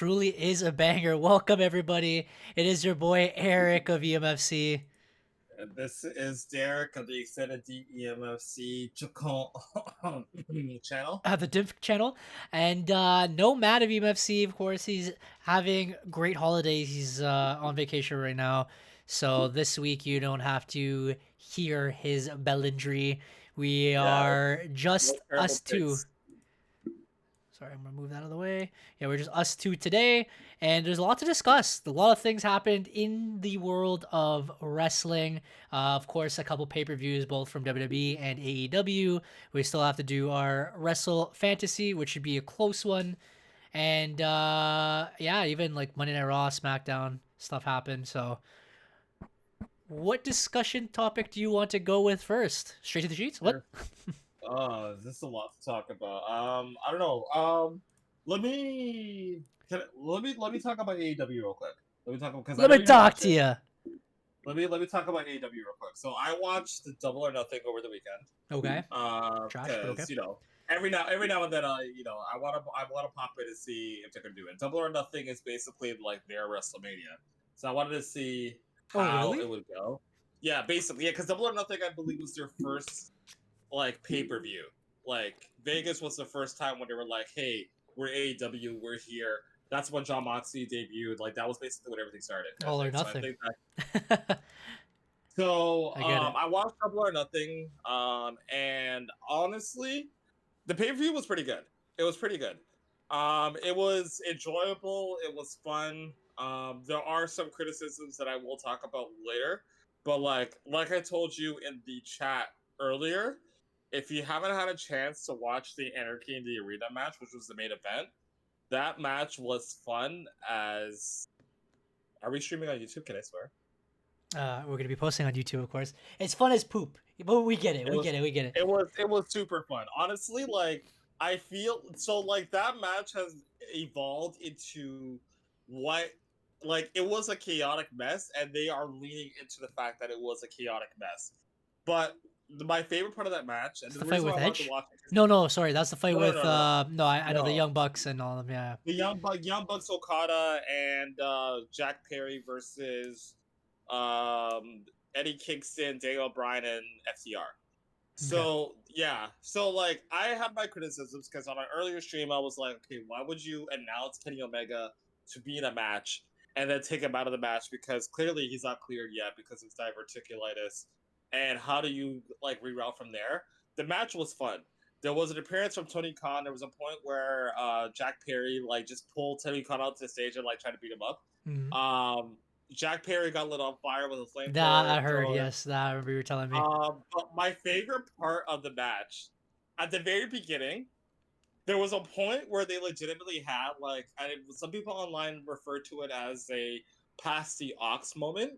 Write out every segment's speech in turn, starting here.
truly is a banger. Welcome, everybody. It is your boy, Eric of EMFC. And this is Derek of the Extended EMFC channel. The Diff channel. And no Matt of EMFC, of course. He's having great holidays. He's on vacation right now. So this week, you don't have to hear his belligery. We Yeah, are no just terrible us two. picks. Sorry, I'm gonna move that out of the way. Yeah, we're just us two today, and there's a lot to discuss. A lot of things happened in the world of wrestling. Of course, a couple pay-per-views, both from WWE and AEW. We still have to do our Wrestle Fantasy, which should be a close one. And yeah, even like Monday Night Raw, SmackDown stuff happened. So, what discussion topic do you want to go with first? Straight to the sheets? What? This is a lot to talk about. I don't know. Let me let me talk about AEW real quick. Let me talk because Let me talk to you. Let me talk about AEW real quick. So I watched the Double or Nothing over the weekend. Okay. Trash, but okay. Because every now and then I want to pop in to see if they're gonna do it. Double or Nothing is basically like their WrestleMania. So I wanted to see how really? it would go. Yeah, basically, yeah, because Double or Nothing I believe was their first like pay-per-view. Like Vegas was the first time when they were like, "Hey, we're AEW, we're here." That's when Jon Moxley debuted. Like that was basically when everything started. All or So I nothing. think that So I get it. I watched Double or Nothing, and honestly, the pay per view was pretty good. It was pretty good. It was enjoyable. It was fun. There are some criticisms that I will talk about later, but like I told you in the chat earlier, if you haven't had a chance to watch the Anarchy in the Arena match, which was the main event, that match was fun. As are we streaming on YouTube? Can I swear? We're gonna be posting on YouTube, of course. It's fun as poop, but we get it. We get it. It was super fun. Honestly, like I feel so like that match has evolved into what like it was a chaotic mess, and they are leaning into the fact that it was a chaotic mess. But my favorite part of that match, and That's the the fight reason why with I wanted to Edge. watch it, No, sorry, that's the fight no, no, with no, no, no, no, I know the no. Young Bucks and all of them. Yeah. The Young Bucks Okada and Jack Perry versus Eddie Kingston, Daniel Bryan, and FTR. So yeah, so like I have my criticisms because on an earlier stream I was like, okay, why would you announce Kenny Omega to be in a match and then take him out of the match because clearly he's not cleared yet because of diverticulitis, and how do you like reroute from there? The match was fun. There was an appearance from Tony Khan. There was a point where Jack Perry like just pulled Tony Khan out to the stage and like tried to beat him up. Mm-hmm. Jack Perry got lit on fire with a flamethrower. That I heard. Yes, that I remember you were telling me. But my favorite part of the match, at the very beginning, there was a point where they legitimately had like, some people online refer to it as a pass the ox moment,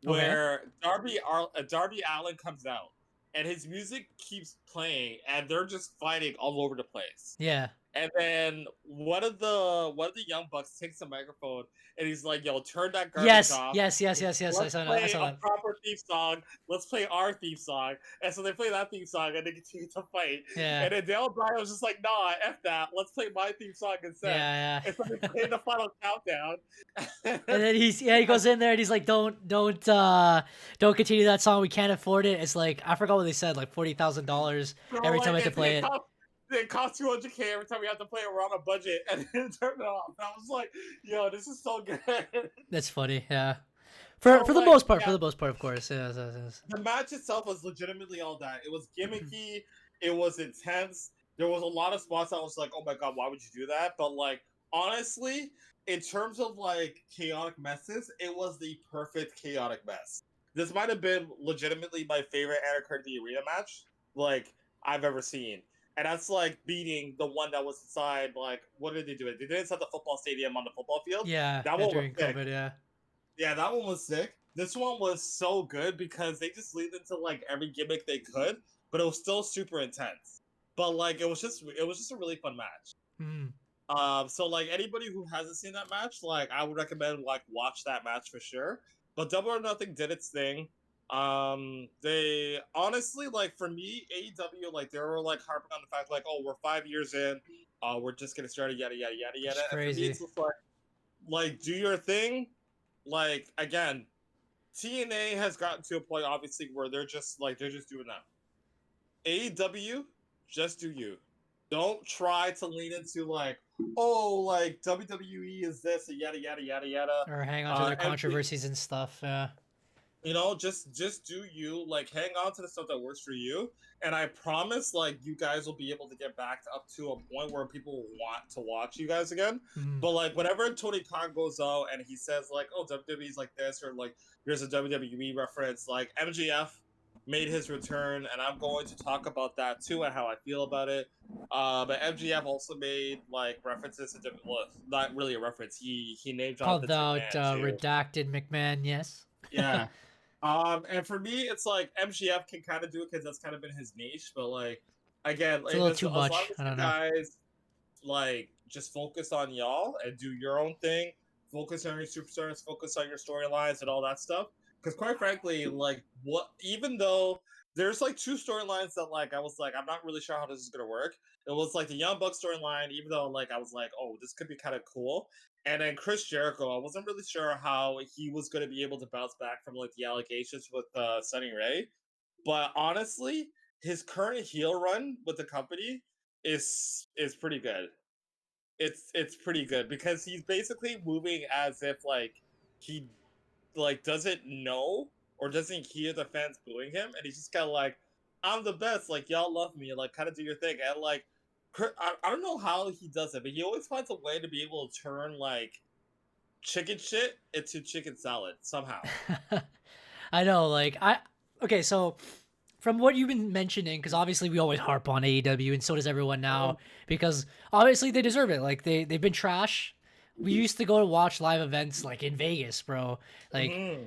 where Darby Allin comes out and his music keeps playing, and they're just fighting all over the place. Yeah. And then one of the Young Bucks takes the microphone and he's like, "Yo, turn that garbage off. Yes. Let's I saw play a that. proper theme song. Let's play our theme song." And so they play that theme song and they continue to fight. Yeah. And then Dale Bryan was just like, "Nah, f that. Let's play my theme song instead." Yeah. And so they play the final countdown. And then he goes in there and he's like, don't continue that song. We can't afford it. It's like I forgot what they said, like $40,000 every time I have to play it. It costs $200K every time we have to play it. We're on a budget, and then turn it off. I was like, "Yo, this is so good." That's funny, yeah. For the most part, of course. Yes. The match itself was legitimately all that. It was gimmicky. It was intense. There was a lot of spots I was like, "Oh my god, why would you do that?" But like, honestly, in terms of like chaotic messes, it was the perfect chaotic mess. This might have been legitimately my favorite Anarchy in the Arena match like I've ever seen. And that's like beating the one that was inside. Like, what did they do? They did it inside the football stadium on the football field. Yeah, that one during was sick. COVID, yeah. Yeah, that one was sick. This one was so good because they just leaned into like every gimmick they could, but it was still super intense. But like, it was just a really fun match. Mm. So like anybody who hasn't seen that match, like I would recommend like watch that match for sure. But Double or Nothing did its thing. They honestly, like, for me, AEW, like, they were like harping on the fact like, oh, we're 5 years in, we're just getting started, yada yada yada yada. It's crazy. And for me, it's just like like do your thing. Like again, TNA has gotten to a point obviously where they're just doing that. AEW, just do you. Don't try to lean into like, oh, like WWE is this, and yada yada yada yada. Or hang on to their MG, controversies and stuff. Yeah. just do you. Like, hang on to the stuff that works for you, and I promise, like, you guys will be able to get back to up to a point where people will want to watch you guys again. Mm. But like, whenever Tony Khan goes out and he says like, oh, WWE's like this, or like, here's a WWE reference, like MGF made his return, and I'm going to talk about that too and how I feel about it. But MGF also made like references to well, not really a reference. He name dropped Called Vince out McMahon too. redacted McMahon. Yes. Yeah. And for me, it's like MGF can kind of do it because that's kind of been his niche. But like, again, It's like, a little as too long much. as I you don't know. guys like just focus on y'all and do your own thing, focus on your superstars, focus on your storylines and all that stuff. Because quite frankly, like even though there's like two storylines that like I was like I'm not really sure how this is gonna work. It was like the Young Bucks storyline, even though like I was like, oh, this could be kind of cool. And then Chris Jericho, I wasn't really sure how he was going to be able to bounce back from like the allegations with Sunny Ray. But honestly, his current heel run with the company is pretty good. It's pretty good because he's basically moving as if like he like doesn't know or doesn't hear the fans booing him, and he's just kind of like, I'm the best, like y'all love me, and like kind of do your thing, and like I don't know how he does it, but he always finds a way to be able to turn like chicken shit into chicken salad somehow. I know. Okay, so from what you've been mentioning, because obviously we always harp on AEW, and so does everyone now, because obviously they deserve it. Like they've been trash. We used to go to watch live events like in Vegas, bro. Like Mm-hmm.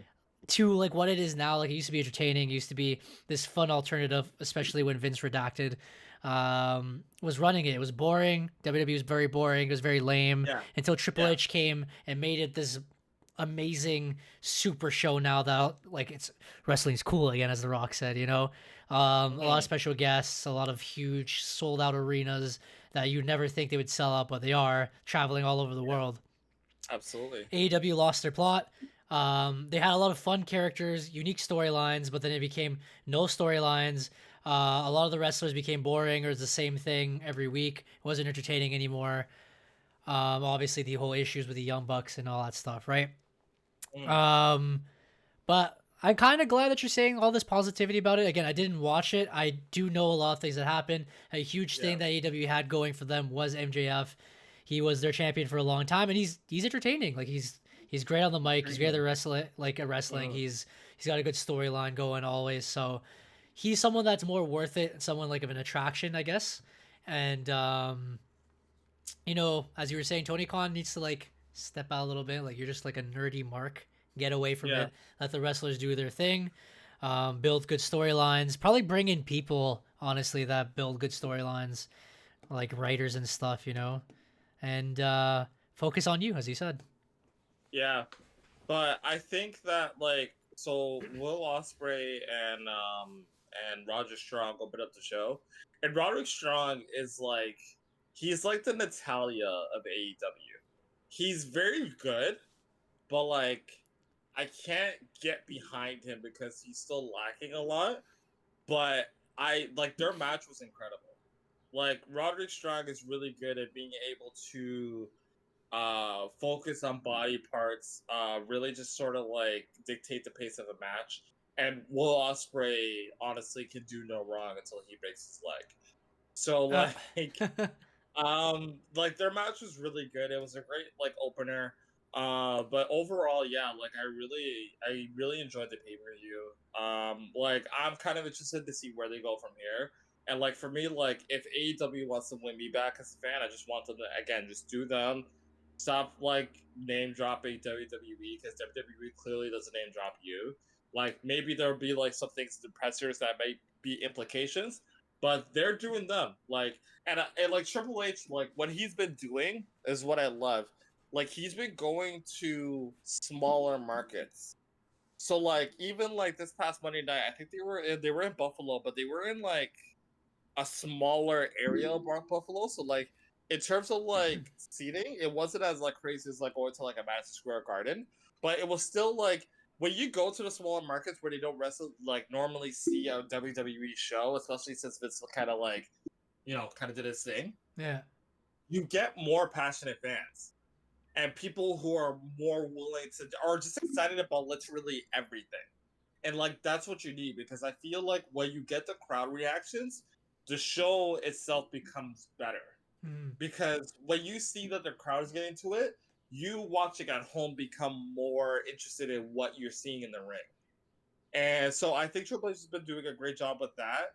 to like what it is now. Like it used to be entertaining. It used to be this fun alternative, especially when Vince Redacted was running it. It was boring. WWE was very boring. It was very lame Yeah, until Triple yeah, H came and made it this amazing super show now that like it's wrestling's cool again, as The Rock said, you know. A lot of mm-hmm. special guests, a lot of huge sold out arenas that you'd never think they would sell out, but they are traveling all over the Yeah, world. absolutely. AEW lost their plot. They had a lot of fun characters, unique storylines, but then it became no storylines. A lot of the wrestlers became boring or it's the same thing every week. It wasn't entertaining anymore. Obviously, the whole issues with the Young Bucks and all that stuff, right? Mm. Um, but I'm kind of glad that you're saying all this positivity about it. Again, I didn't watch it. I do know a lot of things that happened. A huge Yeah. thing that AEW had going for them was MJF. He was their champion for a long time, and he's entertaining. Like he's great on the mic. He's great at Mm-hmm. the wrestling. Like at wrestling, Mm-hmm. he's got a good storyline going always. So he's someone that's more worth it. Someone like of an attraction, I guess. And you know, as you were saying, Tony Khan needs to like step out a little bit. Like you're just like a nerdy mark. Get away from Yeah. it. Let the wrestlers do their thing. Build good storylines. Probably bring in people, honestly, that build good storylines, like writers and stuff, you know. And focus on you, as you said. Yeah. But I think that like so Will Ospreay and Roger Strong opened up the show, and Roderick Strong is like he's like the Natalia of AEW. He's very good, but like I can't get behind him because he's still lacking a lot. But I like their match was incredible. Like Roderick Strong is really good at being able to focus on body parts, really just sort of like dictate the pace of a match. And Will Ospreay honestly can do no wrong until he breaks his leg. So Uh, like their match was really good. It was a great like opener. But overall, yeah, like I really enjoyed the pay per view. Like I'm kind of interested to see where they go from here. And like for me, like if AEW wants to win me back as a fan, I just want them to again just do them. Stop like name dropping WWE because WWE clearly doesn't name drop you. Like maybe there'll be like some things in the pressers that may be implications, but they're doing them. Like and like Triple H, like what he's been doing is what I love. Like he's been going to smaller markets. So like even like this past Monday night, I think they were in Buffalo, but they were in like a smaller area of Buffalo. So like in terms of like seating, it wasn't as like crazy as like going to like a Madison Square Garden, but it was still like when you go to the smaller markets where they don't wrestle like normally see a WWE show, especially since Vince kind of like kind of did his thing. Yeah. You get more passionate fans and people who are more willing to are just excited about literally everything. And like that's what you need because I feel like when you get the crowd reactions, the show itself becomes better. Mm. Because when you see that the crowd is getting to it, you watching at home become more interested in what you're seeing in the ring. And so I think Triple H has been doing a great job with that.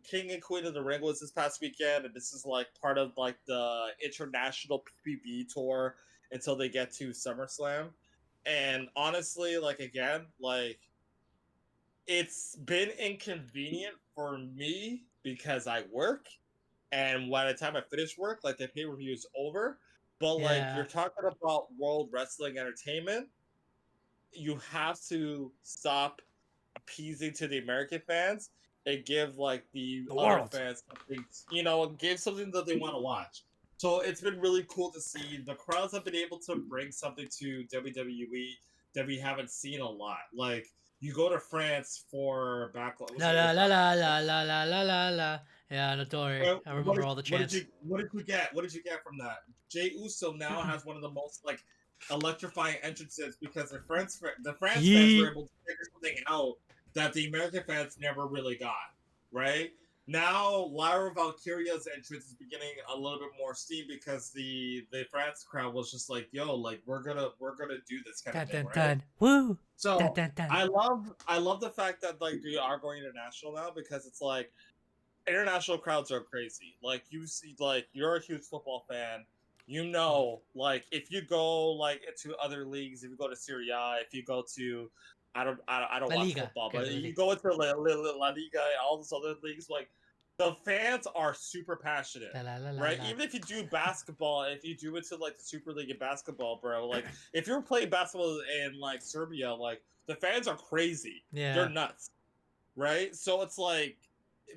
King and Queen of the Ring was this past weekend, and this is like part of like the international PPV tour until they get to SummerSlam. And honestly, like again, like it's been inconvenient for me because I work, and by the time I finish work, like the pay per view is over. But like Yeah. you're talking about World Wrestling Entertainment, you have to stop appeasing to the American fans and give like the The other world. fans something, give something that they want to watch. So it's been really cool to see the crowds have been able to bring something to WWE that we haven't seen a lot. Like you go to France for Backlash. La la la la la la la la la la. Yeah, no, don't worry. I remember all the chants. What did you get? What did you get from that? Jay Uso now has one of the most like electrifying entrances because the France fans were Yeet. able to figure something out that the American fans never really got. Right now, Lyra Valkyria's entrance is beginning a little bit more steam because the France crowd was just like, "Yo, like we're gonna do this kind Dun of thing, dun right?" dun. Woo. So Dun dun dun. I love the fact that like we are going international now because it's like international crowds are crazy. Like you see, like you're a huge football fan. Like if you go like to other leagues, if you go to Serie A, if you go to, I don't La watch Liga. football, Okay, but La you Liga. go into La Liga, all those other leagues, like the fans are super passionate, La la la la right? la. Even if you do basketball, if you do it to like the Super League of basketball, bro, like if you're playing basketball in like Serbia, like the fans are crazy. They're Yeah. nuts, right? So it's like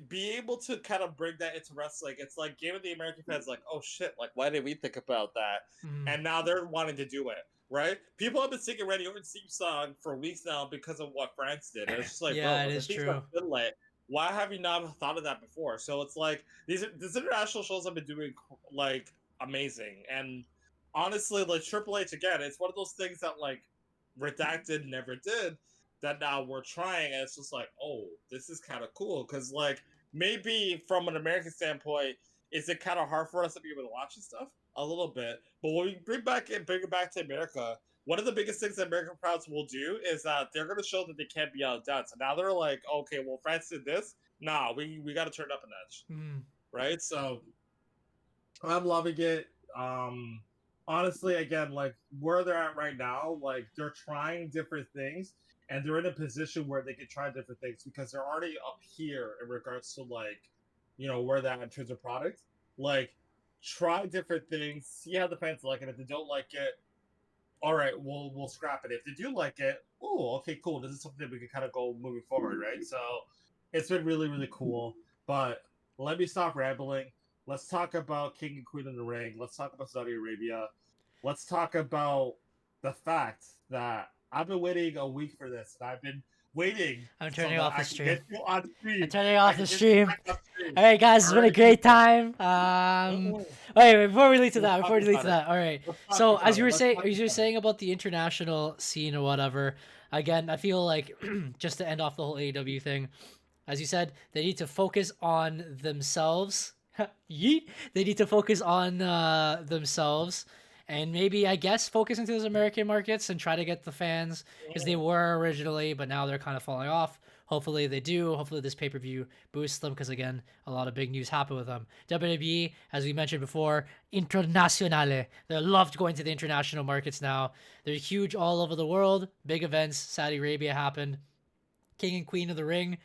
be able to kind of bring that into wrestling. It's like giving the American fans like, oh shit, like why did we think about that? Mm. And now they're wanting to do it, right? People have been singing Randy Orton's theme song for weeks now because of what France did. And it's just like, bro, Yeah, it when the is theme's true. been lit, why have you not thought of that before? So it's like these international shows have been doing like amazing. And honestly, like Triple H again, it's one of those things that like Redacted never did that now we're trying, and it's just like, oh, this is kind of cool because like maybe from an American standpoint, is it kind of hard for us to be able to watch this stuff a little bit? But when we bring it back to America, one of the biggest things that American crowds will do is that they're going to show that they can't be outdone. So now they're like, okay, well, France did this. Nah, we got to turn up a notch, Mm. right? So I'm loving it. Honestly, again, like where they're at right now, like they're trying different things, and they're in a position where they can try different things because they're already up here in regards to like, where they're at in terms of product. Like, try different things, see how the fans like it. If they don't like it, all right, we'll scrap it. If they do like it, oh, okay, cool. This is something that we can kind of go moving forward, right? So it's been really, really cool. But let me stop rambling. Let's talk about King and Queen in the Ring. Let's talk about Saudi Arabia. Let's talk about the fact that I've been waiting a week for this, and I've been waiting I'm so turning that off I the can stream. get you on stream. I'm turning I off can the get you stream. back on stream. All right, guys, it's All been a right, great cool. time. Wait, before we lead to Let's that, talk about it. all right. Let's talk So about it. Let's talk as you were about it. saying about the international scene or whatever, again, I feel like just to end off the whole AEW thing, as you said, they need to focus on themselves. Yeet. They need to focus on themselves and maybe, I guess, focus into those American markets and try to get the fans because they were originally, but now they're kind of falling off. Hopefully they do. Hopefully this pay-per-view boosts them because, again, a lot of big news happened with them. WWE, as we mentioned before, internationale. They loved going to the international markets now. They're huge all over the world. Big events. Saudi Arabia happened. King and Queen of the Ring.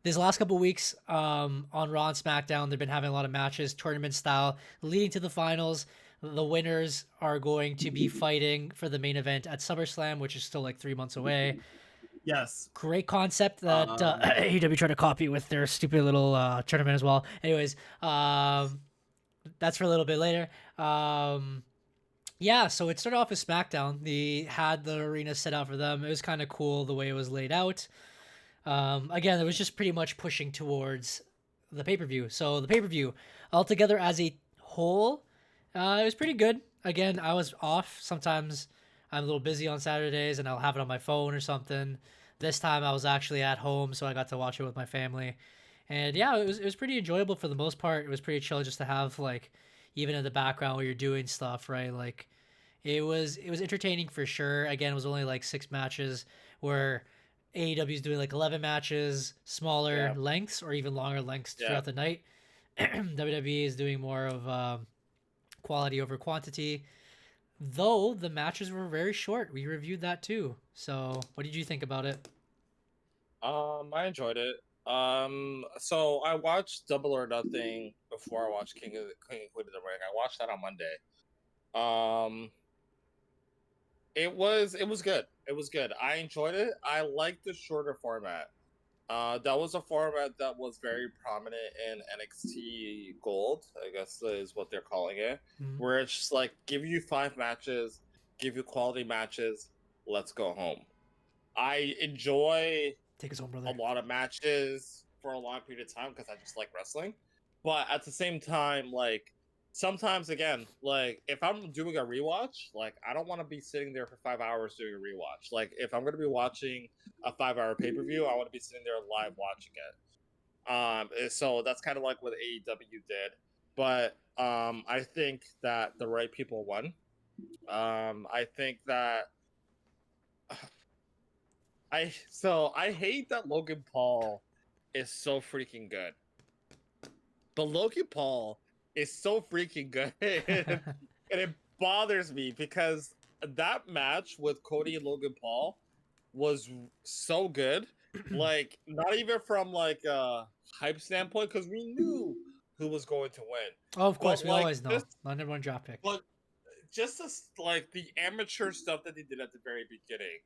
These last couple weeks on Raw and SmackDown, they've been having a lot of matches, tournament style, leading to the finals. The winners are going to be fighting for the main event at SummerSlam, which is still like 3 months away. Yes. Great concept that AEW tried to copy with their stupid little tournament as well. Anyways, that's for a little bit later. Yeah, so it started off with SmackDown. They had the arena set out for them. It was kind of cool the way it was laid out. Again, it was just pretty much pushing towards the pay per view. So the pay per view, altogether as a whole, it was pretty good. Again, I was off. Sometimes I'm a little busy on Saturdays, and I'll have it on my phone or something. This time I was actually at home, so I got to watch it with my family. And yeah, it was pretty enjoyable for the most part. It was pretty chill just to have like even in the background while you're doing stuff, right? Like it was entertaining for sure. Again, it was only like 6 matches where AEW is doing like 11 matches, smaller Yeah. lengths or even longer lengths Yeah. throughout the night. WWE is doing more of quality over quantity. Though the matches were very short. We reviewed that too. So, what did you think about it? I enjoyed it. So I watched Double or Nothing before I watched King of Queen of the Ring. I watched that on Monday. Um, it was good. It was good. I enjoyed it. I liked the shorter format. That was a format that was very prominent in NXT Gold, I guess is what they're calling it, Mm, where it's just like give you 5 matches, give you quality matches, let's go home. I enjoy take us home, a brother. lot of matches for a long period of time because I just like wrestling. But at the same time, like sometimes again, like if I'm doing a rewatch, like I don't want to be sitting there for 5 hours doing a rewatch. Like if I'm gonna be watching a 5 hour pay-per-view, I want to be sitting there live watching it. So that's kind of like what AEW did. But I think that the right people won. I think that I hate that Logan Paul is so freaking good. But Logan Paul is so freaking good. And it bothers me because that match with Cody and Logan Paul was so good. Like, not even from like a hype standpoint, because we knew who was going to win. Oh, of course, But we like always know. just Not number one draft pick. but just as like the amateur stuff that they did at the very beginning,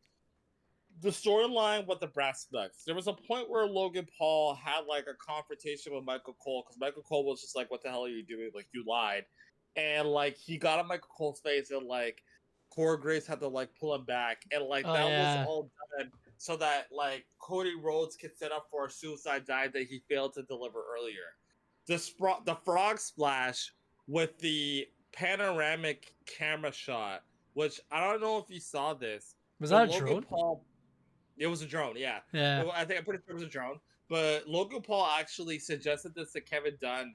the storyline with the brass knucks. There was a point where Logan Paul had like a confrontation with Michael Cole because Michael Cole was just like, "What the hell are you doing? Like you lied," and like he got on Michael Cole's face and like Corey Grace had to like pull him back, and like Oh that was yeah. all done so that like Cody Rhodes could set up for a suicide dive that he failed to deliver earlier. The frog splash with the panoramic camera shot, which I don't know if you saw this, Was but that a Logan drone? Paul, it was a drone, yeah. Yeah. I think I'm pretty sure it was a drone. But Logan Paul actually suggested this to Kevin Dunn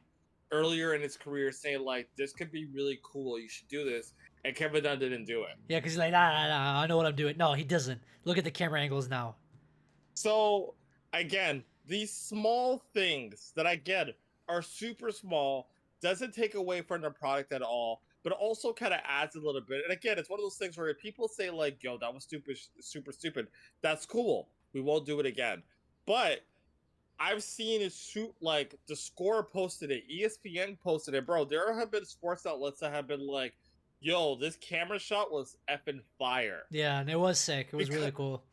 earlier in his career, saying like, "This could be really cool. You should do this." And Kevin Dunn didn't do it. Yeah, because he's like, nah, I know what I'm doing. No, he doesn't. Look at the camera angles now. So again, these small things that I get are super small, doesn't take away from the product at all, but also kind of adds a little bit. And again, it's one of those things where if people say like, "Yo, that was stupid, super stupid," that's cool. We won't do it again. But I've seen it shoot like the score posted it, ESPN posted it, bro. There have been sports outlets that have been like, "Yo, this camera shot was effing fire." Yeah, and it was sick. It was Because really cool.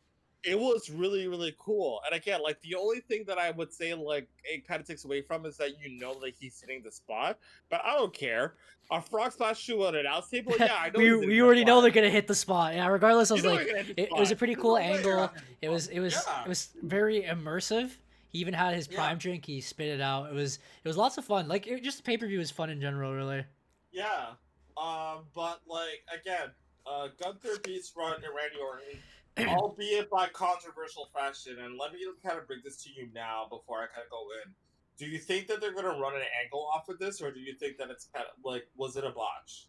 it was really, really cool. And again, like the only thing that I would say like it kind of takes away from is that that he's hitting the spot. But I don't care. A frog splash shoe on an announce table, yeah, I know we he's hitting we the already know spot. they're gonna hit the spot. Yeah, regardless, I You was know like, you're gonna hit the it was a spot. pretty There's cool no way you're angle. not hitting the It spot. was it was Yeah. it was very immersive. He even had his Yeah. prime drink. He spit it out. It was lots of fun. Like just the pay per view was fun in general, really. Yeah. But like again, Gunther beats Randy Orton, albeit by controversial fashion. And let me kind of bring this to you now before I kind of go in. Do you think that they're gonna run an angle off of this, or do you think that it's kind of like was it a botch?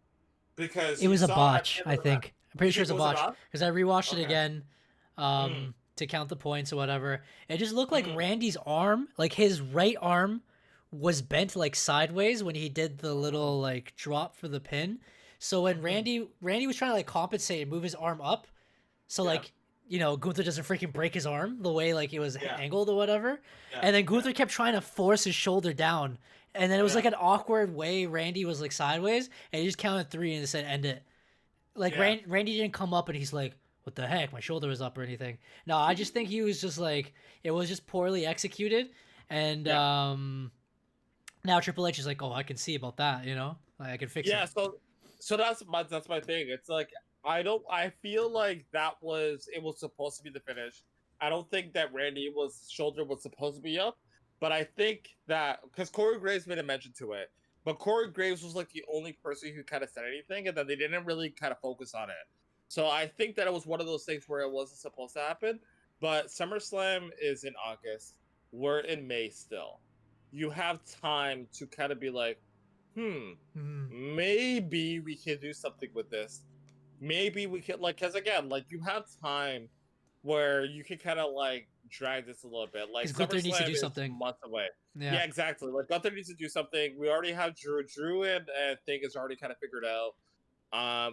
Because It you was a saw at the botch, end I of the match. think. I'm You pretty sure think it's it a was a botch botch? because I rewatched it Okay. again Mm, to count the points or whatever. It just looked like mm, Randy's arm, like his right arm, was bent like sideways when he did the little like drop for the pin. So when mm-hmm. Randy was trying to like compensate and move his arm up, so Yeah. like Gunther doesn't freaking break his arm the way like it was Yeah. angled or whatever. Yeah. And then Yeah. Gunther kept trying to force his shoulder down. And then it was Yeah. like an awkward way Randy was like sideways and he just counted three and said end it. Like Yeah. Randy didn't come up and he's like, "What the heck? My shoulder was up or anything." No, I just think he was just like it was just poorly executed, and Yeah. now Triple H is like, "Oh, I can see about that," you know? Like I can fix it. Yeah, so that's my thing. It's like I feel like it was supposed to be the finish. I don't think that shoulder was supposed to be up, but I think that because Corey Graves made a mention to it, but Corey Graves was like the only person who kind of said anything, and then they didn't really kind of focus on it. So I think that it was one of those things where it wasn't supposed to happen. But SummerSlam is in August. We're in May still. You have time to kind of be like, Mm. maybe we can do something with this. Maybe we could because again, like you have time where you can kind of like drag this a little bit. Like Because Gunther needs to SummerSlam do is something. months away. Yeah. Yeah, exactly. Like Gunther needs to do something. We already have Drew and thing is already kind of figured out.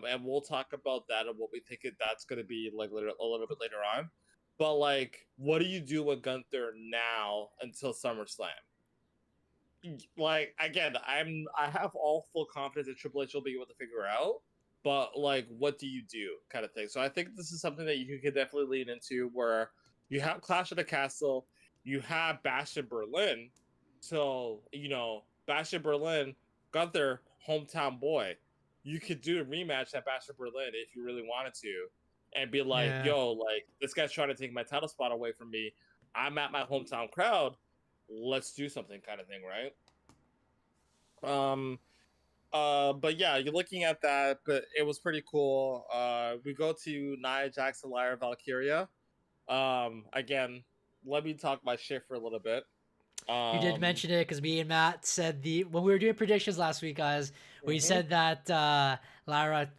And we'll talk about that and what we think that's going to be like a little bit later on. But like, what do you do with Gunther now until SummerSlam? Like again, I have all full confidence that Triple H will be able to figure out, but like, what do you do, kind of thing. So I think this is something that you could definitely lean into, where you have Clash of the Castle, you have Bash in Berlin, so Bash in Berlin, Gunther, hometown boy, you could do a rematch at Bash in Berlin if you really wanted to, and be like, Yeah. yo, like this guy's trying to take my title spot away from me. I'm at my hometown crowd. Let's do something, kind of thing, right? But yeah, you're looking at that, but it was pretty cool. We go to Nia Jackson, Lyra Valkyria. Again, let me talk my shit for a little bit. You did mention it because me and Matt said when we were doing predictions last week, guys, we Mhm. said that Lyra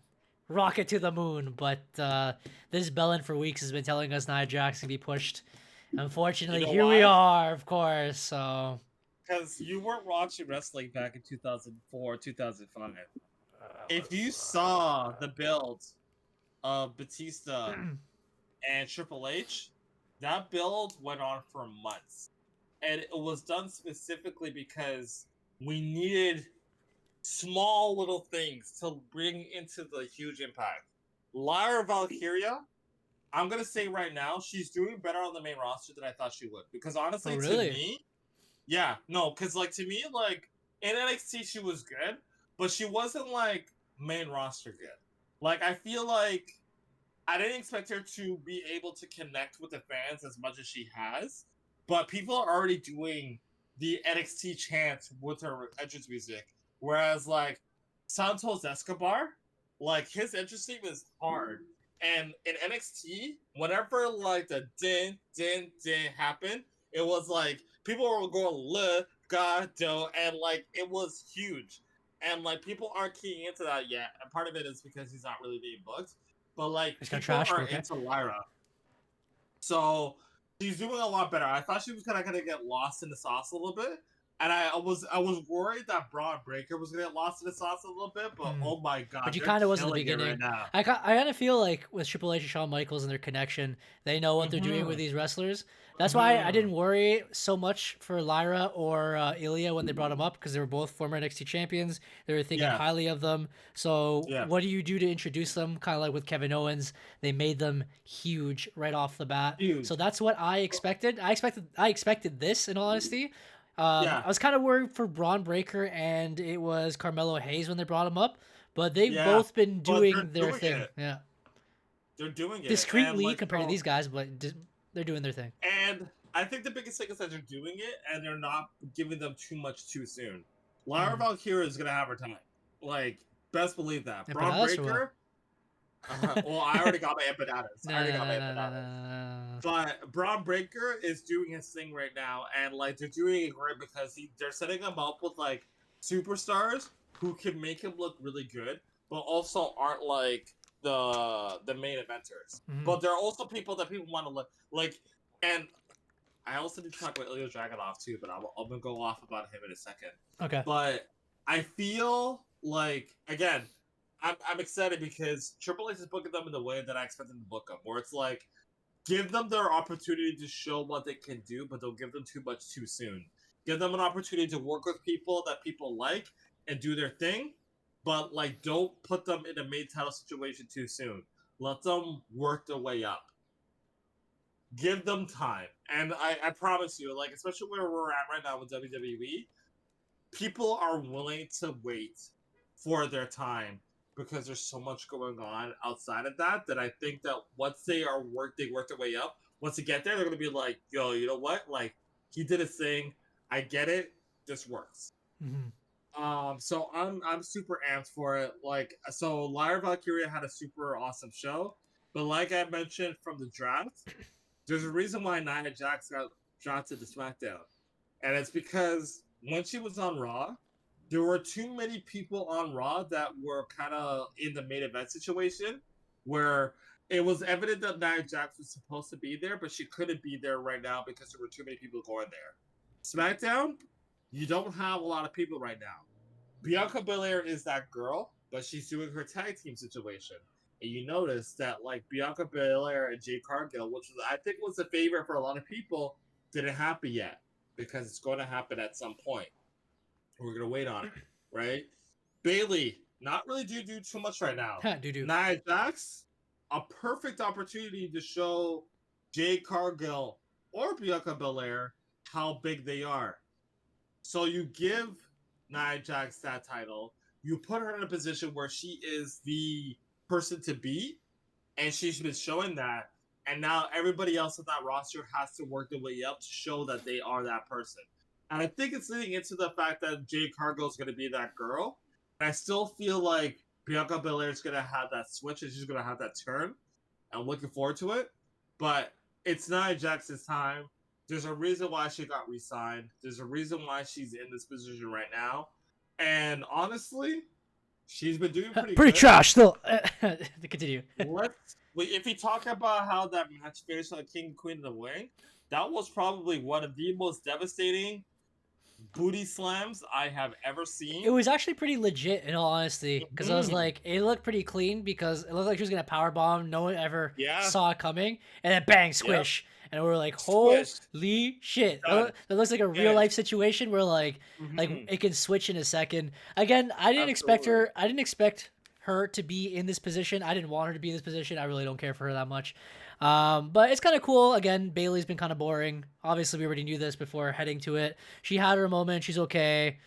rocket to the moon, but this Bellin for weeks has been telling us Nia Jax can be pushed. You Unfortunately, know here we why? are, of course. So Because you weren't watching wrestling back in 2004, 2005. If you saw the build of Batista and Triple H, that build went on for months. And it was done specifically because we needed small little things to bring into the huge impact. Lyra Valkyria, I'm gonna say right now, she's doing better on the main roster than I thought she would. Because oh honestly, to really? me, yeah, no, because like to me, like in NXT she was good, but she wasn't like main roster good. Like I feel like I didn't expect her to be able to connect with the fans as much as she has, but people are already doing the NXT chant with her entrance music. Whereas like Santos Escobar, like his entrance theme is hard. And in NXT, whenever like the din din din happened, it was like people were going legado, and like it was huge. And like people aren't keying into that yet. And part of it is because he's not really being booked. But like It's gonna people trash, but are okay. into Lyra, so she's doing a lot better. I thought she was kind of gonna get lost in the sauce a little bit, and I was worried that Braun Breaker was gonna get lost in the sauce a little bit. But Hmm. oh my god, But you they're kind of was in the killing it right beginning. now. I kind of feel like with Triple H and Shawn Michaels and their connection, they know what they're doing with Mm-hmm. these wrestlers. That's why I Mm-hmm. didn't worry so much for Lyra or Ilya when they brought them up because they were both former NXT champions. They were thinking Yeah. highly of them. So Yeah. what do you do to introduce them? Kind of like with Kevin Owens, they made them huge right off the bat. So Huge. that's what I expected. I expected this in all honesty. Yeah. I was kind of worried for Braun Breaker and it was Carmelo Hayes when they brought him up, but they've Yeah. both been But they're doing their doing thing. it. Yeah, They're doing it, and discreetly like compared to so, these guys, but they're doing their thing. and I think the biggest thing is that they're doing it, and they're not giving them too much too soon. Lyra Mm. Valkyria is gonna have her time. Like, best believe that. Braun Empanadas or what? Breaker. Well, I already got my empanadas. I No, already no, got my no, no, no, empanadas. no. But Braun Breaker is doing his thing right now, and like they're doing it great because they're setting him up with like superstars who can make him look really good, but also aren't like the main eventers. Mm. But there are also people that people want to look like, and I also need to talk about Ilya Dragunov too, but I'm gonna go off about him in a second. Okay. But I feel like again, I'm excited because Triple H is booking them in the way that I expect them to book them, where it's like give them their opportunity to show what they can do, but don't give them too much too soon. Give them an opportunity to work with people that people like and do their thing, but like don't put them in a main title situation too soon. Let them work their way up. Give them time. And I promise you, like, especially where we're at right now with WWE, people are willing to wait for their time because there's so much going on outside of that I think that once they work their way up. Once they get there, they're gonna be like, yo, you know what? Like he did his thing. I get it. This works. Mm-hmm. So I'm super amped for it. Like, so Lyra Valkyria had a super awesome show, but like I mentioned from the draft, there's a reason why Nia Jax got drafted to SmackDown, and it's because when she was on Raw, there were too many people on Raw that were kind of in the main event situation, where it was evident that Nia Jax was supposed to be there, but she couldn't be there right now because there were too many people going there. SmackDown, you don't have a lot of people right now. Bianca Belair is that girl, but she's doing her tag team situation. And you notice that like Bianca Belair and Jade Cargill, which was, I think was a favorite for a lot of people, didn't happen yet because it's going to happen at some point. We're going to wait on it, right? Bayley, not really do too much right now. Nia Jax, a perfect opportunity to show Jade Cargill or Bianca Belair how big they are. So you give Nia Jax that title, you put her in a position where she is the person to beat, and she's been showing that, and now everybody else on that roster has to work their way up to show that they are that person. And I think it's leading into the fact that Jade Cargill is going to be that girl, and I still feel like Bianca Belair is going to have that switch, and she's going to have that turn. I'm looking forward to it, but it's Nia Jax's time. There's a reason why she got re-signed. There's a reason why she's in this position right now. And honestly, she's been doing pretty good. Trash still. To continue. If you talk about how that match finished on King and Queen of the Wing, that was probably one of the most devastating booty slams I have ever seen. It was actually pretty legit, in all honesty, because I was like, it looked pretty clean because it looked like she was gonna powerbomb. No one ever saw it coming, and then bang, squish. Yep. And we were like, holy shit. That looks like a real life situation where like it can switch in a second. Again, I didn't expect her to be in this position. I didn't want her to be in this position. I really don't care for her that much. But it's kind of cool. Again, Bayley's been kind of boring. Obviously, we already knew this before heading to it. She had her moment. She's okay.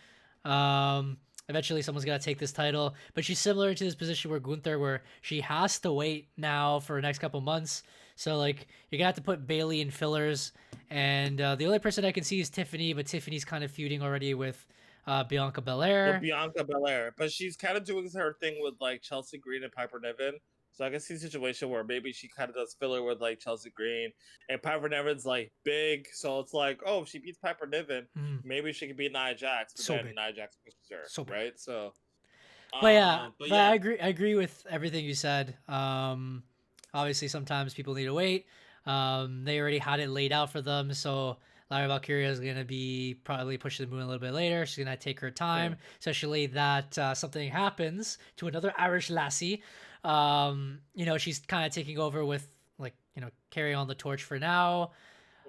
Eventually, someone's got to take this title. But she's similar to this position where Gunther, where she has to wait now for the next couple months. So, like, you're going to have to put Bayley in fillers. And the only person I can see is Tiffany, but Tiffany's kind of feuding already with Bianca Belair. But she's kind of doing her thing with, like, Chelsea Green and Piper Niven. So I can see a situation where maybe she kind of does filler with, like, Chelsea Green. And Piper Niven's, like, big. So it's like, oh, if she beats Piper Niven, maybe she can beat Nia Jax. But then Nia Jax pushes her, right? So... But I agree with everything you said. Obviously, sometimes people need to wait. They already had it laid out for them, so Lyra Valkyria is going to be probably pushing the moon a little bit later. She's going to take her time, especially that something happens to another Irish lassie. She's kind of taking over with, like, carry on the torch for now.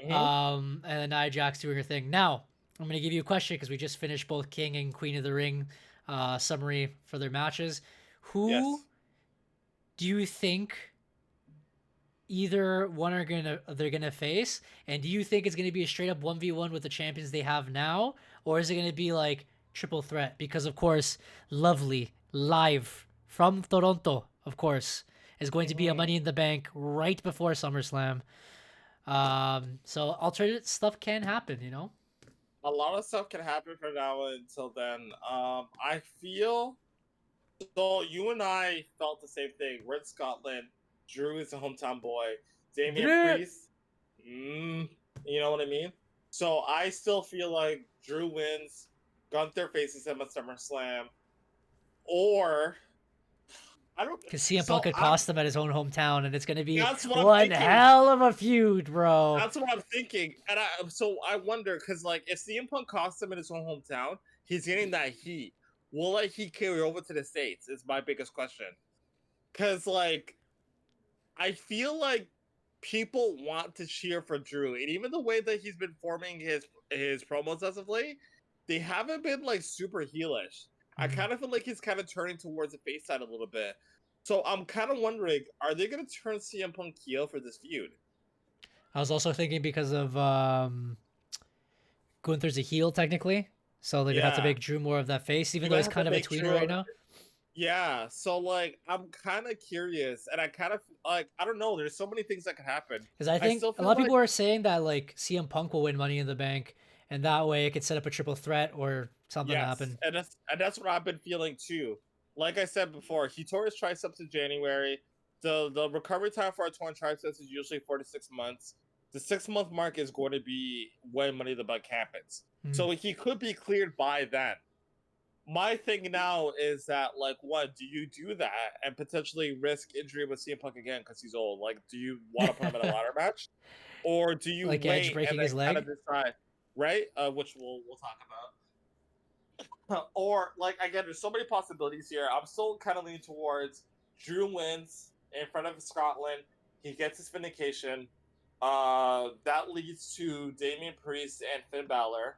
And then Nia Jax doing her thing. Now, I'm going to give you a question because we just finished both King and Queen of the Ring summary for their matches. Who do you think either one they're gonna face, and do you think it's gonna be a straight up 1v1 with the champions they have now, or is it gonna be like triple threat? Because of course, Lovely live from Toronto, of course, is going to be a Money in the Bank right before SummerSlam. So alternate stuff can happen, A lot of stuff can happen from now until then. I feel so. You and I felt the same thing. We're in Scotland. Drew is a hometown boy. Damian Priest, you know what I mean? So I still feel like Drew wins, Gunther faces him at SummerSlam, or I don't... Because CM Punk could cost him at his own hometown, and it's going to be one hell of a feud, bro. That's what I'm thinking. And I wonder, because like if CM Punk costs him in his own hometown, he's getting that heat. Will that heat carry over to the States is my biggest question. Because like... I feel like people want to cheer for Drew, and even the way that he's been forming his promos as of late, they haven't been like super heelish. I kind of feel like he's kind of turning towards the face side a little bit. So I'm kind of wondering, are they going to turn CM Punk heel for this feud? I was also thinking because of Gunther's a heel technically, so they're gonna have to make Drew more of that face, even though he's kind of a tweener right now. Yeah, so like I'm kind of curious, and I kind of like I don't know. There's so many things that could happen. Because I I think still a lot feel of like people are saying that like CM Punk will win Money in the Bank, and that way it could set up a triple threat or something to yes, happen. and that's what I've been feeling too. Like I said before, he tore his triceps in January. The recovery time for a torn triceps is usually 4 to 6 months. The 6 month mark is going to be when Money in the Bank happens. Mm. So he could be cleared by then. My thing now is that, like, what do you do that and potentially risk injury with CM Punk again because he's old? Like, do you want to put him in a ladder match, or do you Like Edge wait and breaking then his kind of leg. decide, right? Which we'll talk about. Or like again, there's so many possibilities here. I'm still kind of leaning towards Drew wins in front of Scotland. He gets his vindication. That leads to Damian Priest and Finn Balor.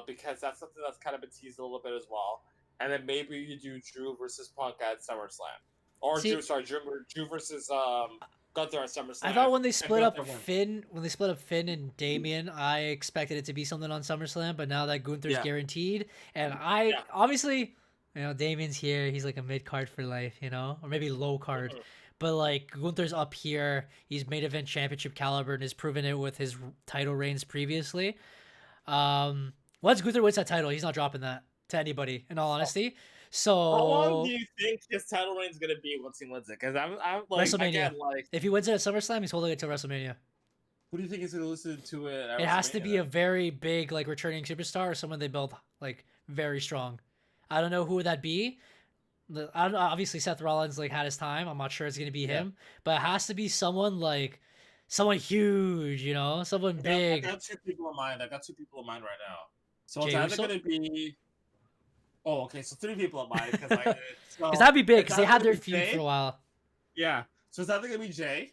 Because that's something that's kind of been teased a little bit as well. And then maybe you do Drew versus Punk at SummerSlam, or See, Drew versus Gunther at I SummerSlam, thought when they and split up Gunther wins. Finn, and Damien, I expected it to be something on SummerSlam, but now that Gunther's Yeah, guaranteed, and I yeah, obviously, Damien's here, he's like a mid card for life, or maybe low card, mhm. but like Gunther's up here, he's main event championship caliber and has proven it with his title reigns previously. Um, Once Gunther wins that title, he's not dropping that to anybody, in all Oh, honesty. how long do So you think his title reign is gonna be once he wins it? Because I'm like WrestleMania, again like, if he wins it at SummerSlam, he's holding it to WrestleMania. who do you think is gonna listen to it at It has to WrestleMania be then? a very big, like, returning superstar or someone they build like very strong. I don't know who would that be. I don't know, obviously Seth Rollins like had his time. I'm not sure it's gonna be Yeah, him, but it has to be someone like someone huge, someone I big. got two people in mind. I got two people in mind right now. So it's Jey either Uso, gonna be. Oh, okay, so three people in mind because I because so that'd be big it's because they either had gonna their be feud for a Jay. while. Yeah. So it's either gonna be Jay,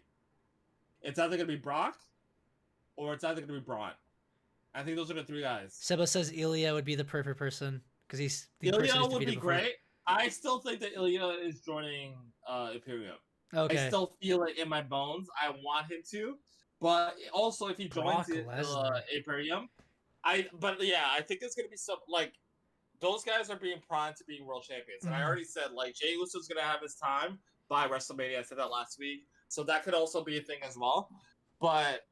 it's either gonna be Brock, or it's either gonna be Braun. I think those are the three guys. Seba says Ilya would be the perfect person because he's the person Ilya he's would defeated be before. great. I still think that Ilya is joining Imperium. I Okay, still feel it in my bones. I want him to, but also if he joins Brock it, Lesnar. Imperium, but yeah, I think it's gonna be some like those guys are being primed to be world champions, and I Mm. already said like Jey Uso's gonna have his time by WrestleMania. I said that last week, so that could also be a thing as well. But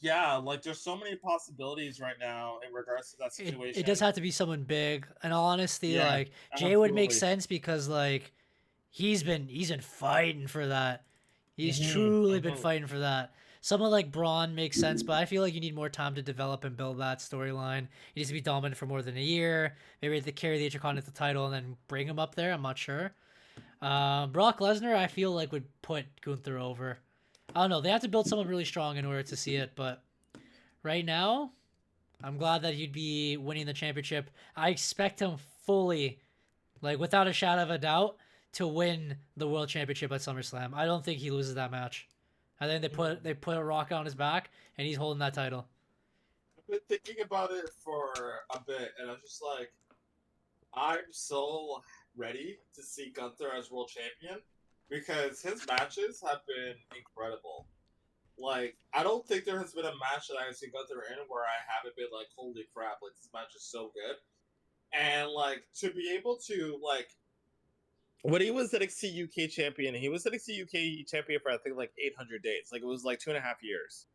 yeah, like there's so many possibilities right now in regards to that It situation. does have to be someone big. In all honesty, Yeah, like Jay would make absolutely. sense because like he's been fighting for that. He's Hmm. truly been Hmm. fighting for that. Someone like Braun makes sense, but I feel like you need more time to develop and build that storyline. He needs to be dominant for more than a year. Maybe to carry the Intercontinental title and then bring him up there. I'm not sure. Brock Lesnar, I feel like would put Gunther over. I don't know. They have to build someone really strong in order to see it, but right now, I'm glad that he'd be winning the championship. I expect him fully, like without a shadow of a doubt, to win the world championship at SummerSlam. I don't think he loses that match. I think they put a rock on his back and he's holding that title. I've been thinking about it for a bit, and I'm just like, I'm so ready to see Gunther as world champion because his matches have been incredible. Like, I don't think there has been a match that I've seen Gunther in where I haven't been like, holy crap, like this match is so good. And like to be able to like when he was NXT UK champion, he was NXT UK champion for I think like 800 days. Like it was like 2.5 years.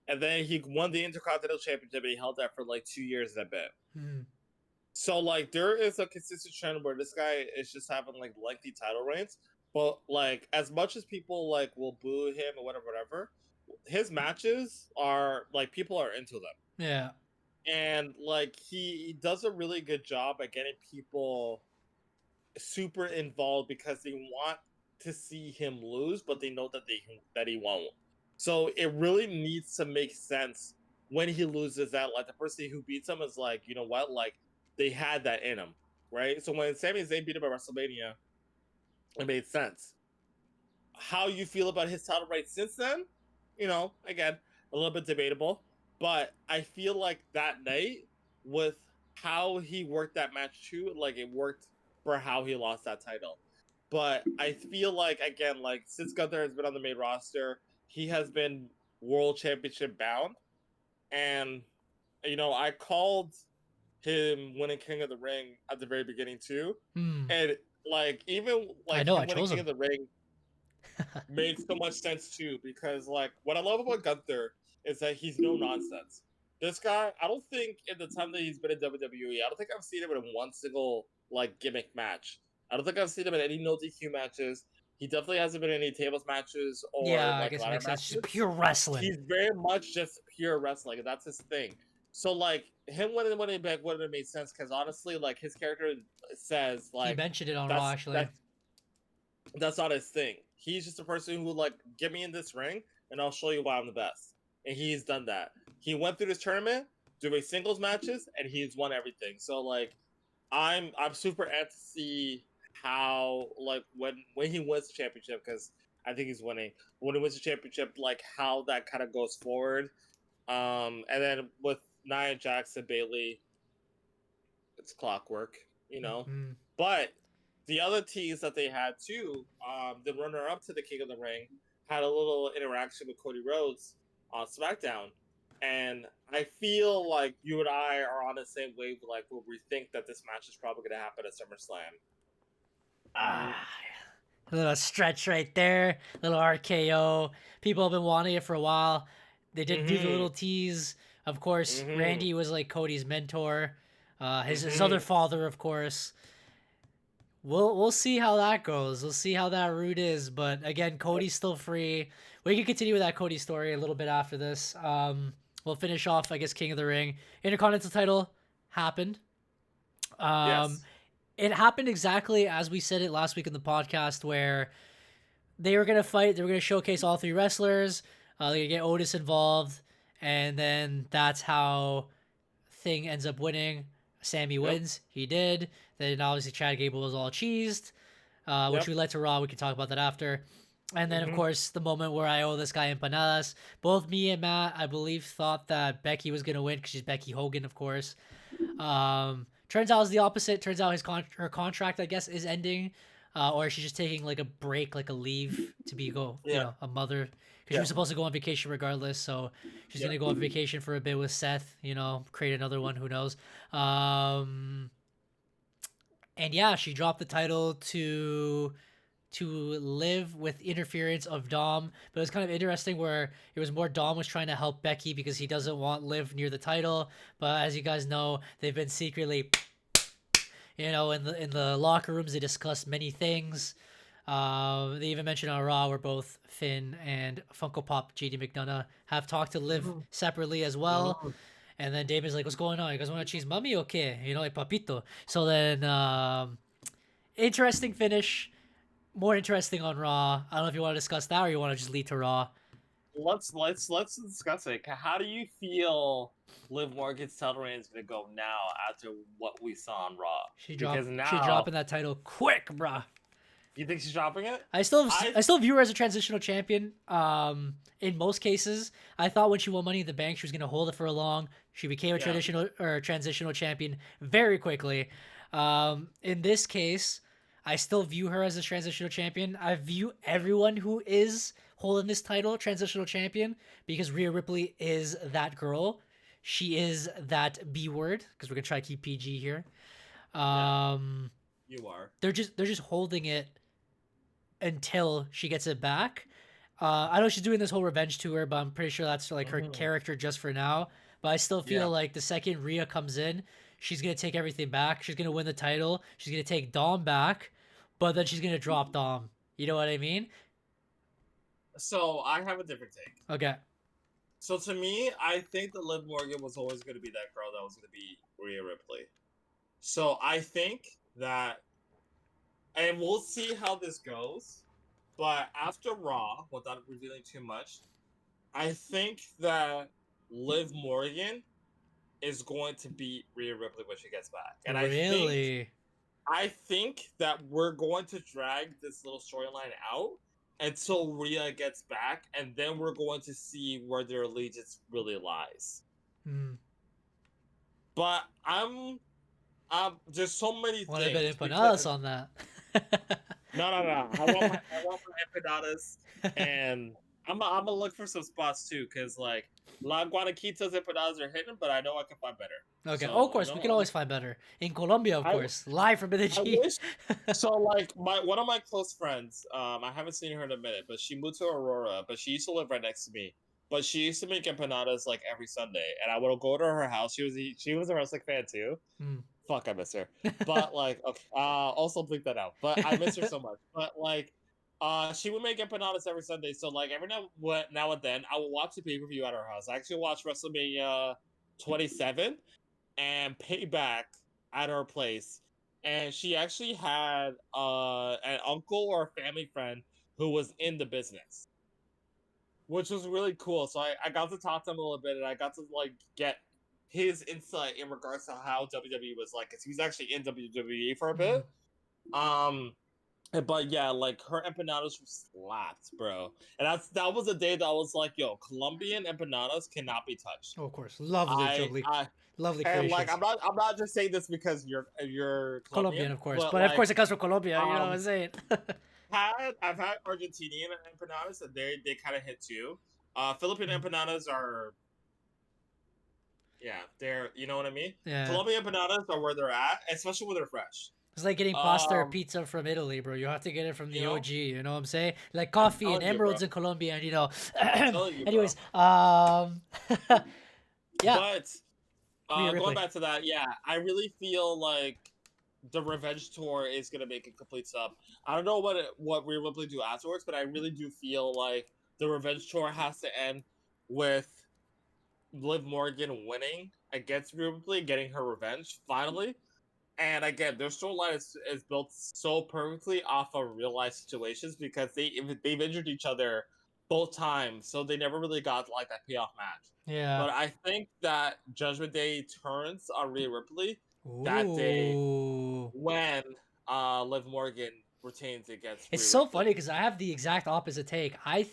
And then he won the Intercontinental Championship and he held that for like 2 years and a bit. Hmm. So like there is a consistent trend where this guy is just having like lengthy title reigns. But like as much as people like will boo him or whatever, his matches are like people are into them. Yeah. And like he does a really good job at getting people super involved because they want to see him lose, but they know that he won't. So it really needs to make sense when he loses that like the person who beats him is like, you know what, like they had that in him, right? So when Sami Zayn beat him at WrestleMania, it made sense. How you feel about his title reign since then, again, a little bit debatable, but I feel like that night with how he worked that match too, like it worked for how he lost that title. But I feel like again, like since Gunther has been on the main roster, he has been world championship bound, and I called him winning King of the Ring at the very beginning too, Hmm. and like even I like know. I him winning chose King him. of the Ring made so much sense too, because like what I love about Gunther is that he's no nonsense. This guy, I don't think in the time that he's been in WWE, I don't think I've seen him in one single like gimmick match. I don't think I've seen him in any no DQ matches. He definitely hasn't been in any tables matches or Yeah, I like guess it ladder makes sense. Just matches. pure wrestling. He's very much just pure wrestling, and that's his thing. So like him winning back wouldn't have made sense because honestly, like his character says He like mentioned it on Raw that's actually. that's that's not his thing. He's just a person who like get me in this ring and I'll show you why I'm the best. And he's done that. He went through this tournament doing singles matches and he's won everything. So like I'm super amped to see how like when he wins the championship, because I think he's winning. When he wins the championship, like how that kind of goes forward. And then with Nia Jackson Bailey, it's clockwork, you know. Mm-hmm. But the other teams that they had too, the runner up to the King of the Ring, had a little interaction with Cody Rhodes on SmackDown. And I feel like you and I are on the same wave, like where we think that this match is probably going to happen at SummerSlam. Ah, a little stretch right there. Little RKO. People have been wanting it for a while. They did do the Mm-hmm. little tease. Of course, Mm-hmm. Randy was like Cody's mentor. His other Mm-hmm. father, of course. We'll see how that goes. We'll see how that route is. But again, Cody's still free. We can continue with that Cody story a little bit after this. We'll finish off, I guess, King of the Ring. Intercontinental title happened. Um, Yes. it happened exactly as we said it last week in the podcast, where they were gonna fight. They were gonna showcase all three wrestlers. They gonna get Otis involved, and then that's how Thing ends up winning. Sammy Yep. wins. He did. Then obviously Chad Gable was all cheesed, which Yep. we led to Raw. We can talk about that after. And then, of Mm-hmm. course, the moment where I owe this guy empanadas. Both me and Matt, I believe, thought that Becky was going to win because she's Becky Hogan, of course. Turns out it's the opposite. Turns out her contract, I guess, is ending, or she's just taking like a break, like a leave to be Yeah. a mother, because she Yeah. was supposed to go on vacation regardless. So she's Yeah. gonna go on vacation for a bit with Seth. Create another one. Who knows? And yeah, she dropped the title to Liv with interference of Dom. But it was kind of interesting where it was more Dom was trying to help Becky because he doesn't want Liv near the title. But as you guys know, they've been secretly, in the locker rooms, they discussed many things. They even mentioned on Raw where both Finn and Funko Pop JD McDonough have talked to Liv separately as well. Mm-hmm. And then Damon's like, "What's going on? You guys want to cheese mummy? Okay, like papito." So then, interesting finish. More interesting on Raw. I don't know if you want to discuss that or you want to just lead to Raw. Let's discuss it. How do you feel Liv Morgan's title reign is going to go now after what we saw on Raw? Because She now dropping that title quick, bruh. you think she's dropping it? I still view her as a transitional champion. In most cases, I thought when she won Money in the Bank, she was gonna hold it for a long. She became a transitional champion very quickly. In this case, I still view her as a transitional champion. I view everyone who is holding this title transitional champion because Rhea Ripley is that girl. She is that B word because we're gonna try to keep PG here. You are. They're just holding it until she gets it back. I know she's doing this whole revenge tour, but I'm pretty sure that's like her character just for now. But I still feel like the second Rhea comes in, she's gonna take everything back. She's gonna win the title. She's gonna take Dom back, but then she's gonna drop Dom. You know what I mean? So I have a different take. Okay. So to me, I think that Liv Morgan was always going to be that girl that was going to be Rhea Ripley. So I think that, and we'll see how this goes. But after Raw, without revealing too much, I think that Liv Morgan is going to beat Rhea Ripley when she gets back. And Really? I think that we're going to drag this little storyline out until Rhea gets back, and then we're going to see where their allegiance really lies. But I'm there's so many Want things. a bit empanadas on that? No. I want my empanadas, and I'm gonna look for some spots too, cause like La Guanaquitas empanadas are hidden, but I know I can find better. Okay. Oh, of So you course, we can know, always find better. In Colombia, of I course, live from I Medellin. wish. So like my one of my close friends, I haven't seen her in a minute, but she moved to Aurora, but she used to live right next to me. But she used to make empanadas like every Sunday, and I would go to her house. She was a wrestling fan too. Hmm. Fuck, I miss her. But like, okay, also bleep that out. But I miss her so much. But like, she would make empanadas every Sunday. So like, every now and then, I will watch the pay per view at her house. I actually watched WrestleMania 27 and Payback at her place, and she actually had an uncle or a family friend who was in the business, which was really cool. So I got to talk to him a little bit, and I got to like get his insight in regards to how WWE was like, because he was actually in WWE for a Hmm. bit. But yeah, like her empanadas were slapped, bro. And that was the day that I was like, yo, Colombian empanadas cannot be touched. Oh, of course, lovely, lovely, I lovely and like creations. I'm not just saying this because you're Colombian, Colombian, of course, but but of like course it comes from Colombia. You know what I'm um saying? I've had Argentinian empanadas and they kind of hit too. Philippine Mm. empanadas are, yeah, they're, you know what I mean. Yeah, Colombian empanadas are where they're at, especially when they're fresh. it's like getting pasta or Um, pizza from Italy, bro. You have to get it from you the know, OG. You know what I'm saying? Like I'm coffee and telling you, bro. emeralds in Colombia, and you know. I'm telling you, bro. Anyways, yeah, But Rhea going Ripley. back to that, yeah, I really feel like the revenge tour is gonna make a complete sub. I don't know what Rhea Ripley do afterwards, but I really do feel like the revenge tour has to end with Liv Morgan winning against Rhea Ripley, getting her revenge finally. And again, their storyline is built so perfectly off of real life situations because they've injured each other both times, so they never really got like that payoff match. Yeah. But I think that Judgment Day turns on Rhea Ripley that day Ooh. when Liv Morgan retains against It's Rhea so funny Ripley. because I have the exact opposite take. I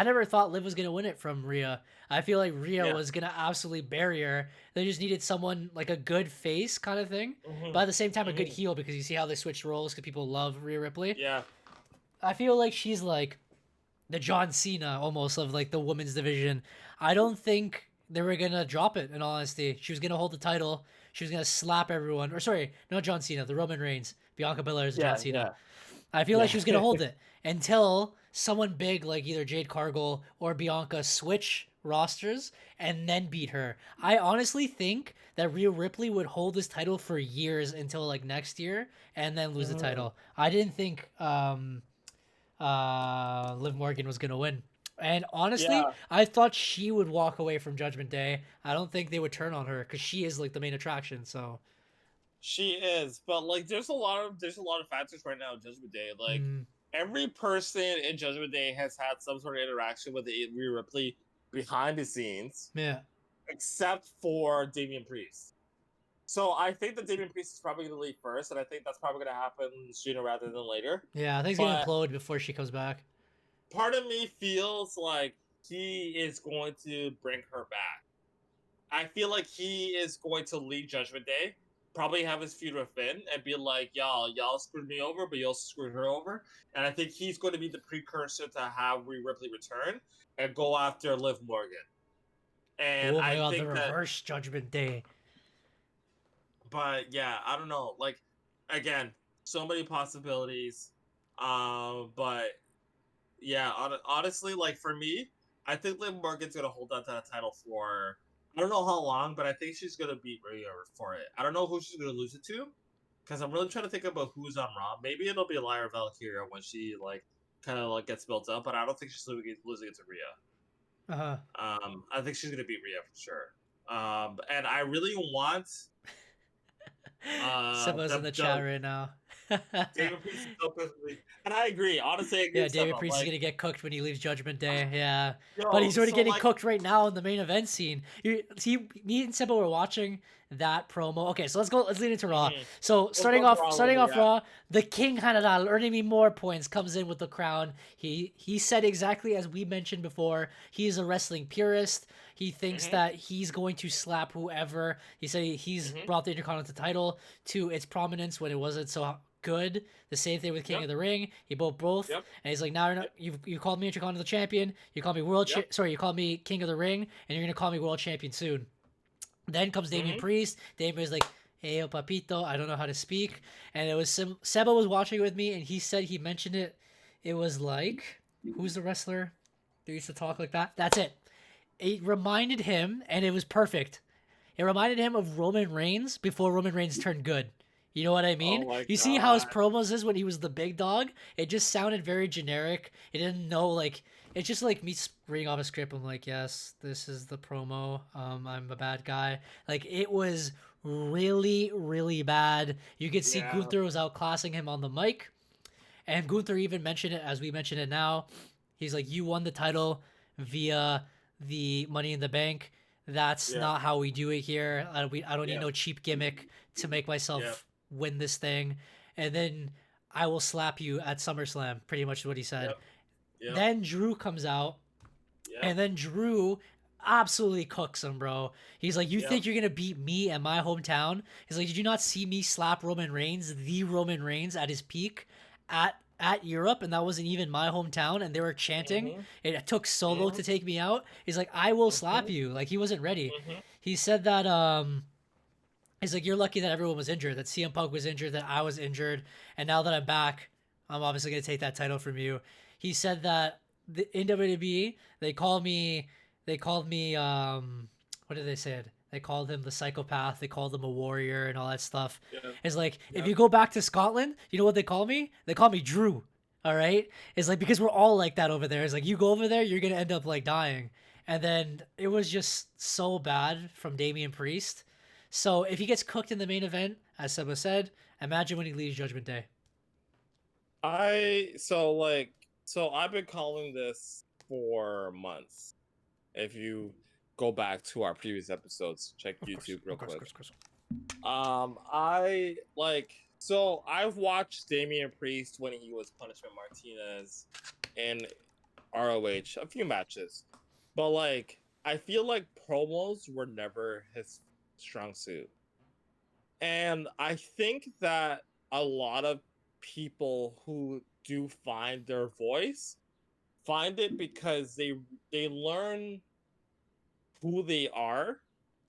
never thought Liv was gonna win it from Rhea. I feel like Rhea Yeah. was gonna absolutely bury her. They just needed someone like a good face kind of thing, but Hmm. at the same time a good Hmm. heel because you see how they switched roles because people love Rhea Ripley. Yeah. I feel like she's like the John Cena almost of like the women's division. I don't think they were gonna drop it. In all honesty, she was gonna hold the title. She was gonna slap everyone. Or sorry, not John Cena. The Roman Reigns, Bianca Belair is John Yeah. Cena. Yeah. I feel like Yeah. she was gonna hold it until someone big like either Jade Cargill or Bianca switch rosters and then beat her. I honestly think that Rhea Ripley would hold this title for years until like next year and then lose the Hmm. title. I didn't think Liv Morgan was gonna win. And honestly, Yeah. I thought she would walk away from Judgment Day. I don't think they would turn on her because she is like the main attraction. So, She is, but like there's a lot of factors right now in Judgment Day. Like mm, every person in Judgment Day has had some sort of interaction with Rhea Ripley behind the scenes, yeah, except for Damian Priest. So I think that Damian Priest is probably going to leave first, and I think that's probably going to happen sooner rather than later. yeah, I think it's gonna But implode before she comes back. part of me feels like he is going to bring her back. I feel like he is going to lead Judgment Day, probably have his feud with Finn, and be like, y'all screwed me over, but you also screwed her over. And I think he's going to be the precursor to have Rhea Ripley return and go after Liv Morgan. And Oh my I god, the think that, reverse Judgment Day. but yeah, I don't know. Like, again, so many possibilities. But yeah, honestly, like for me, I think Liv Morgan's gonna hold on to that title for I don't know how long, but I think she's gonna beat Rhea for it. I don't know who she's gonna lose it to, because I'm really trying to think about who's on Raw. Maybe it'll be Lyra Valkyria when she like kind of like gets built up, but I don't think she's losing it to Rhea. Uh huh. I think she's gonna beat Rhea for sure. And I really want Simba's in the chat the right now. David Priest is so perfectly, and I agree. Honestly, I agree Yeah, with David Seba. Priest is Like, gonna get cooked when he leaves Judgment Day. Yeah, but yo, he's already so getting like cooked right now in the main event scene. Me and Simba were watching that promo. Okay, so let's lead into Raw. Mhm. So Let's go for all of starting it, off yeah. Raw, the King Hanada earning me more points comes in with the crown. He said exactly as we mentioned before. He's a wrestling purist. He thinks Mhm. that he's going to slap whoever. He said he's Mhm. brought the Intercontinental title to its prominence when it wasn't so good. The same thing with King Yep. of the Ring. He both, Yep. and he's like, now Yep. you called me Intercontinental Champion. You called me Yep. you called me King of the Ring, and you're gonna call me World Champion soon. Then comes Damian Mhm. Priest. Damian is like, "Hey, papito, I don't know how to speak." And it was Seba was watching with me, and he said he mentioned it. It was like, who's the wrestler that used to talk like that? That's it. It reminded him, and it was perfect. It reminded him of Roman Reigns before Roman Reigns turned good. You know what I mean? Oh my You see how his god. promos is when he was the big dog? It just sounded very generic. It didn't know like it's just like me reading off a script. I'm like, yes, this is the promo. I'm a bad guy. Like it was really, really bad. You could see Yeah. Gunther was outclassing him on the mic, and Gunther even mentioned it as we mentioned it now. He's like, you won the title via the Money in the Bank. That's Yeah. not how we do it here. I don't need Yeah. no cheap gimmick to make Yeah. myself win this thing. And then I will slap you at SummerSlam, pretty much what he said. Yep. Yep. Then Drew comes out, Yep. and then Drew absolutely cooks him, bro. He's like, you Yep. think you're gonna beat me in my hometown? He's like, did you not see me slap Roman Reigns, the Roman Reigns, at his peak at Europe, and that wasn't even my hometown, and they were chanting. Mhm. It took Solo to Mhm. take me out. He's like, I will slap Mhm. you. Like he wasn't ready. Mhm. He said that he's like, you're lucky that everyone was injured, that CM Punk was injured, that I was injured, and now that I'm back, I'm obviously gonna take that title from you. He said that in WWE they called me what did they say it? They called him the psychopath. They called him a warrior and all that stuff. Yep. It's like if Yep. you go back to Scotland, you know what they call me? They call me Drew. All right. It's like because we're all like that over there. It's like you go over there, you're gonna end up like dying. And then it was just so bad from Damian Priest. So if he gets cooked in the main event, as Seba said, imagine when he leaves Judgment Day. So I've been calling this for months. If you go back to our previous episodes, check Of course, YouTube real of course, of quick. course, of course. I like so I've watched Damian Priest when he was Punishment Martinez in ROH a few matches, but like I feel like promos were never his strong suit, and I think that a lot of people who do find their voice find it because they learn who they are,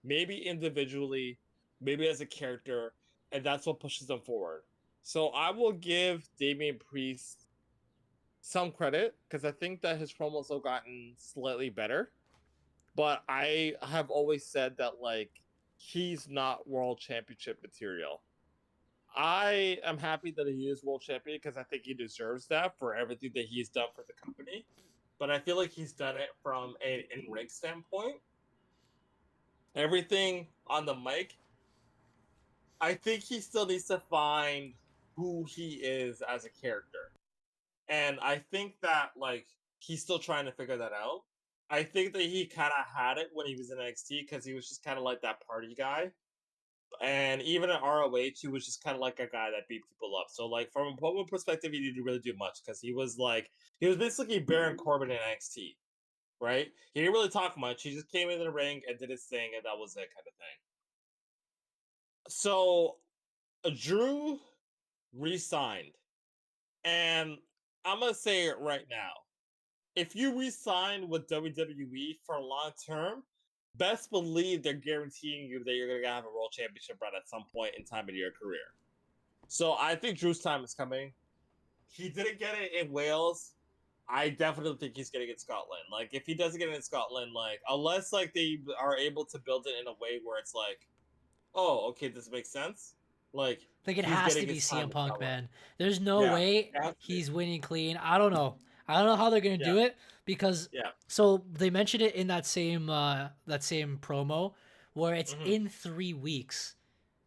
maybe individually, maybe as a character, and that's what pushes them forward. So I will give Damian Priest some credit because I think that his promos have gotten slightly better. But I have always said that like he's not world championship material. I am happy that he is world champion because I think he deserves that for everything that he's done for the company. But I feel like he's done it from an in-ring standpoint. Everything on the mic, I think he still needs to find who he is as a character. And I think that like he's still trying to figure that out. I think that he kind of had it when he was in NXT because he was just kind of like that party guy. And even at ROH, he was just kind of like a guy that beat people up. So like from a promo perspective, he didn't really do much because he was basically Baron Corbin in NXT, right? He didn't really talk much. He just came into the ring and did his thing, and that was it, kind of thing. So Drew re-signed, and I'm gonna say it right now. If you re-sign with WWE for long term, best believe they're guaranteeing you that you're gonna have a world championship run at some point in time in your career. So I think Drew's time is coming. He didn't get it in Wales. I definitely think he's getting it in Scotland. Like if he doesn't get it in Scotland, like unless like they are able to build it in a way where it's like, oh, okay, this makes sense. Like Like it he's has to getting be his time CM in Punk, Scotland. man. There's no Yeah, way it has to be. he's winning clean. I don't know. I don't know how they're gonna Yeah, do it because yeah. so they mentioned it in that same promo where it's Mm-hmm. in 3 weeks.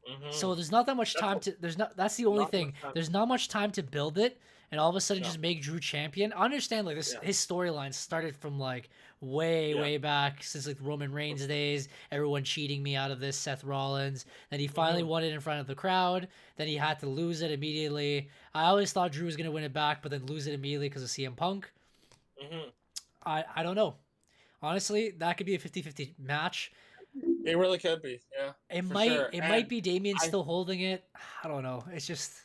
Mm-hmm. So there's not that much That's time a, to there's not that's the only not much thing. time. There's not much time to build it. and all of a sudden No. just make Drew champion. I understand like this Yeah. his storyline started from like way back since like Roman Reigns days, everyone cheating me out of this, Seth Rollins. Then he finally won it in front of the crowd. Then he had to lose it immediately. I always thought Drew was gonna win it back, but then lose it immediately because of CM Punk. I don't know. Honestly, that could be a 50-50 match. It really could be, yeah, It for might sure. it might And be Damien I, still holding it. I don't know. It's just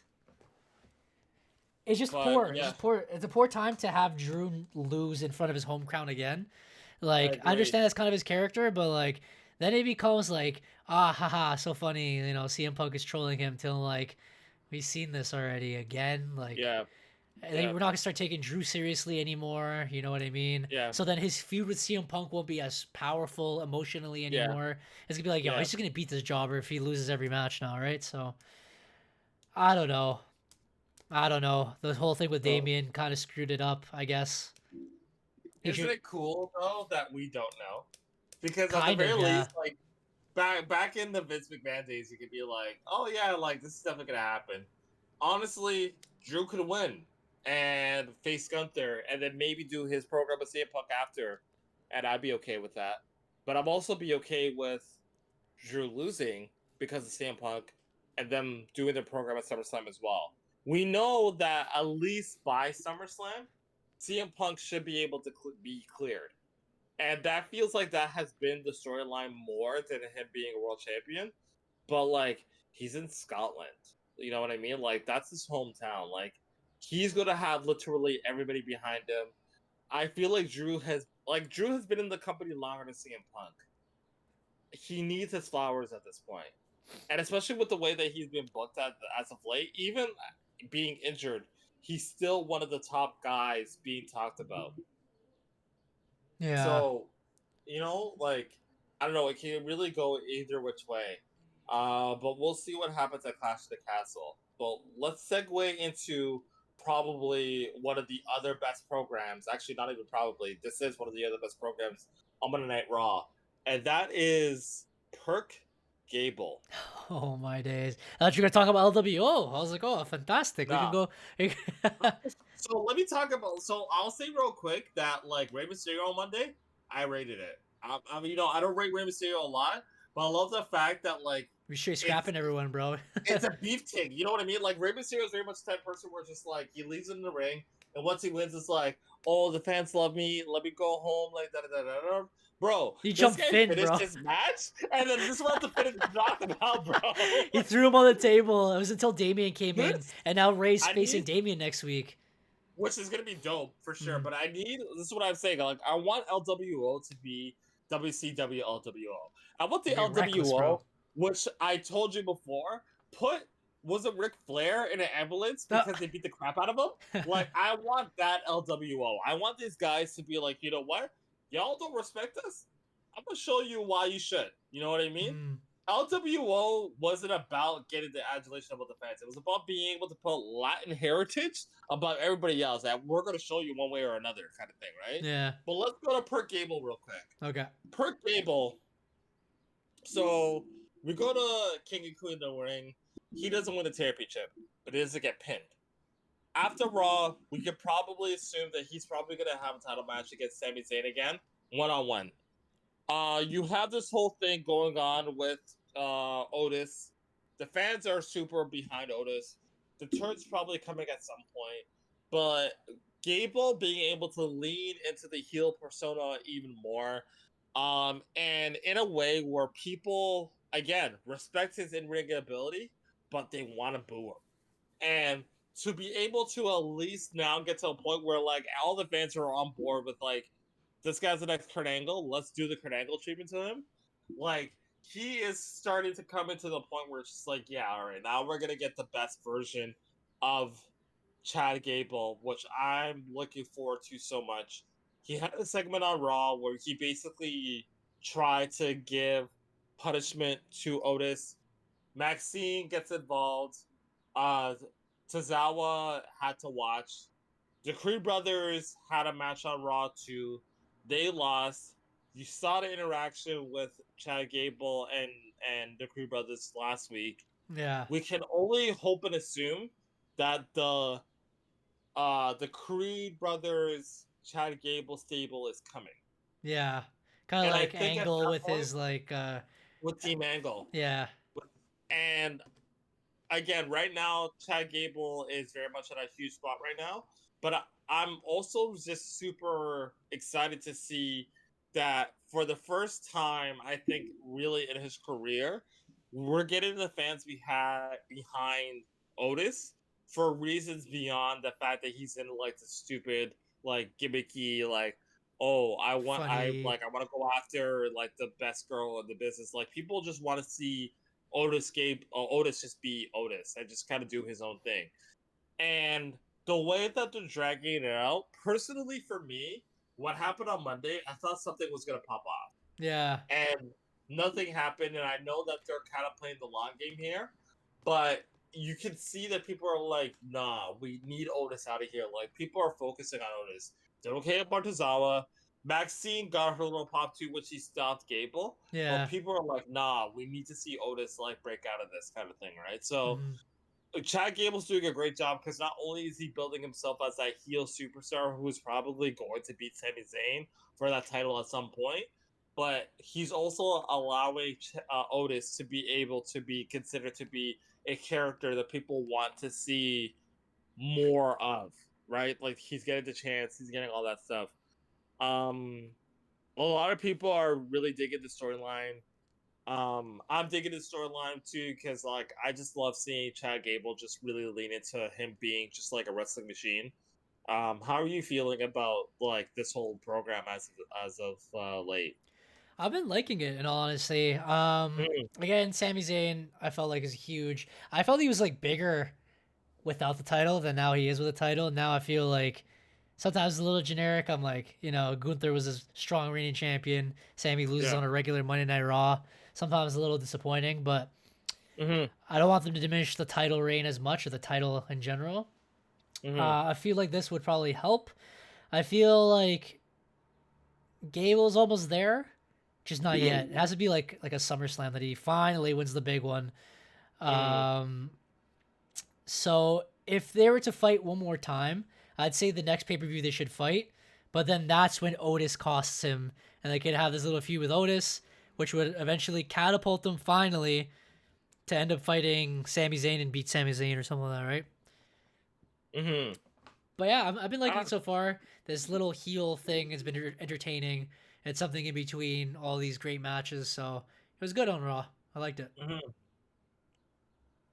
but poor. It's yeah, just poor. It's a poor time to have Drew lose in front of his home crowd again. I Like, I agree. understand that's kind of his character, but like then it becomes like, haha, so funny. CM Punk is trolling him till like we've seen this already again. Like, Yeah, and then yeah, we're not gonna start taking Drew seriously anymore. You know what I mean? yeah, So then his feud with CM Punk won't be as powerful emotionally yeah, anymore. It's gonna be like, yo, yeah. he's just gonna beat this jobber if he loses every match now, right? So I don't know. I don't know. The whole thing with So, Damien kind of screwed it up, I guess. He isn't should it cool though that we don't know? Because at the kind very of, yeah. least, like back in the Vince McMahon days, you could be like, oh yeah, like this is definitely gonna happen. Honestly, Drew could win and face Gunther, and then maybe do his program with CM Punk after, and I'd be okay with that. But I'm also be okay with Drew losing because of CM Punk, and them doing their program at SummerSlam as well. We know that at least by SummerSlam, CM Punk should be able to be cleared. And that feels like that has been the storyline more than him being a world champion. But like he's in Scotland. You know what I mean? Like that's his hometown. Like he's gonna have literally everybody behind him. I feel like Drew has been in the company longer than CM Punk. He needs his flowers at this point. And especially with the way that he's been booked at as of late, even being injured, he's still one of the top guys being talked about. Yeah. So, like I don't know, it can really go either which way. But we'll see what happens at Clash of the Castle. But let's segue into probably one of the other best programs. Actually, not even probably. This is one of the other best programs on Monday Night Raw, and that is Perk Gable. Oh my days. I thought you were gonna talk about LWO. I was like, oh, fantastic. We can Nah. go. So let me talk about. So I'll say real quick that like Rey Mysterio on Monday, I rated it. I mean, I don't rate Rey Mysterio a lot, but I love the fact that like We straight it's scrapping everyone, bro. it's a beef king. You know what I mean? Like Rey Mysterio is very much the type of person where it's just like he leaves it in the ring, and once he wins, it's like, oh, the fans love me. Let me go home. Like da da da da. Da. Bro, He this jumped guy Finn, finished bro. his match, and then this one to finish knocked him out, bro. He Like, threw him on the table. It was until Damien came in, this, and now Ray's I facing need, Damien next week. which is gonna be dope for sure. Mm. But I need. This is what I'm saying. Like, I want LWO to be WCW LWO. I want the You're getting reckless, bro. LWO, which I told you before. Put was it Ric Flair in an ambulance because they beat the crap out of him? Like, I want that LWO. I want these guys to be like, you know what? Y'all don't respect us. I'm gonna show you why you should. You know what I mean? Mm. LWO wasn't about getting the adulation about the fans. It was about being able to put Latin heritage about everybody else. That we're going to show you one way or another, kind of thing, right? Yeah. But let's go to Perk Gable real quick. Okay. Perk Gable. So we go to King and Queen of the Ring. He doesn't win the championship, but he doesn't get pinned. After Raw, we could probably assume that he's probably going to have a title match against Sami Zayn again, one-on-one. You have this whole thing going on with Otis. The fans are super behind Otis. The turn's probably coming at some point, but Gable being able to lean into the heel persona even more, and in a way where people again respect his in-ring ability, but they want to boo him, and to be able to at least now get to a point where like all the fans are on board with like this guy's the next Kurt Angle. Let's do the Kurt Angle treatment to him. Like he is starting to come into the point where it's just like, yeah, all right, now we're gonna get the best version of Chad Gable, which I'm looking forward to so much. He had a segment on Raw where he basically tried to give punishment to Otis. Maxine gets involved. Uh, Tozawa had to watch. The Creed brothers had a match on Raw too. They lost. You saw the interaction with Chad Gable and the Creed brothers last week. Yeah. We can only hope and assume that the the Creed brothers, Chad Gable stable is coming, Yeah. Kind of and I like think at Angle that with point his like with Team Angle, yeah. and again, right now, Chad Gable is very much at a huge spot right now. But I'm also just super excited to see that for the first time, I think, really in his career, we're getting the fans we had behind Otis for reasons beyond the fact that he's in like the stupid, like gimmicky, like, oh, Funny. I want to go after like the best girl in the business. Like people just want to see Otis just be Otis and just kind of do his own thing. And the way that they're dragging it out, personally for me, what happened on Monday, I thought something was gonna pop off, Yeah. and nothing happened. And I know that they're kind of playing the long game here, but you can see that people are like, "Nah, we need Otis out of here." Like people are focusing on Otis. They're okay at Bartazawa. Maxine got her little pop too, when she stopped Gable. But Yeah. people are like, "Nah, we need to see Otis like break out of this kind of thing, right?" So Mhm. Chad Gable's doing a great job because not only is he building himself as that heel superstar who is probably going to beat Sami Zayn for that title at some point, but he's also allowing Otis to be able to be considered to be a character that people want to see more of, right? Like he's getting the chance, he's getting all that stuff. Um, a lot of people are really digging the storyline. I'm digging the storyline too because like I just love seeing Chad Gable just really lean into him being just like a wrestling machine. How are you feeling about like this whole program as of late? I've been liking it in all honesty. Mm, Again, Sami Zayn, I felt like is huge. I felt he was like bigger without the title than now he is with the title. Now I feel like sometimes it's a little generic. I'm like, Gunther was a strong reigning champion. Sammy loses yeah. on a regular Monday Night Raw. Sometimes a little disappointing, but Mm-hmm. I don't want them to diminish the title reign as much or the title in general. Mm-hmm. I feel like this would probably help. I feel like Gable's almost there, just not yet. It has to be like a SummerSlam that he finally wins the big one. Mm-hmm. Um, so if they were to fight one more time, I'd say the next pay per view they should fight. But then that's when Otis costs him, and they could have this little feud with Otis, which would eventually catapult them finally to end up fighting Sami Zayn and beat Sami Zayn or something like that, right? Mm-hmm. But yeah, I've been liking Uh, it so far. This little heel thing has been entertaining. It's something in between all these great matches, so it was good on Raw. I liked it. mm-hmm.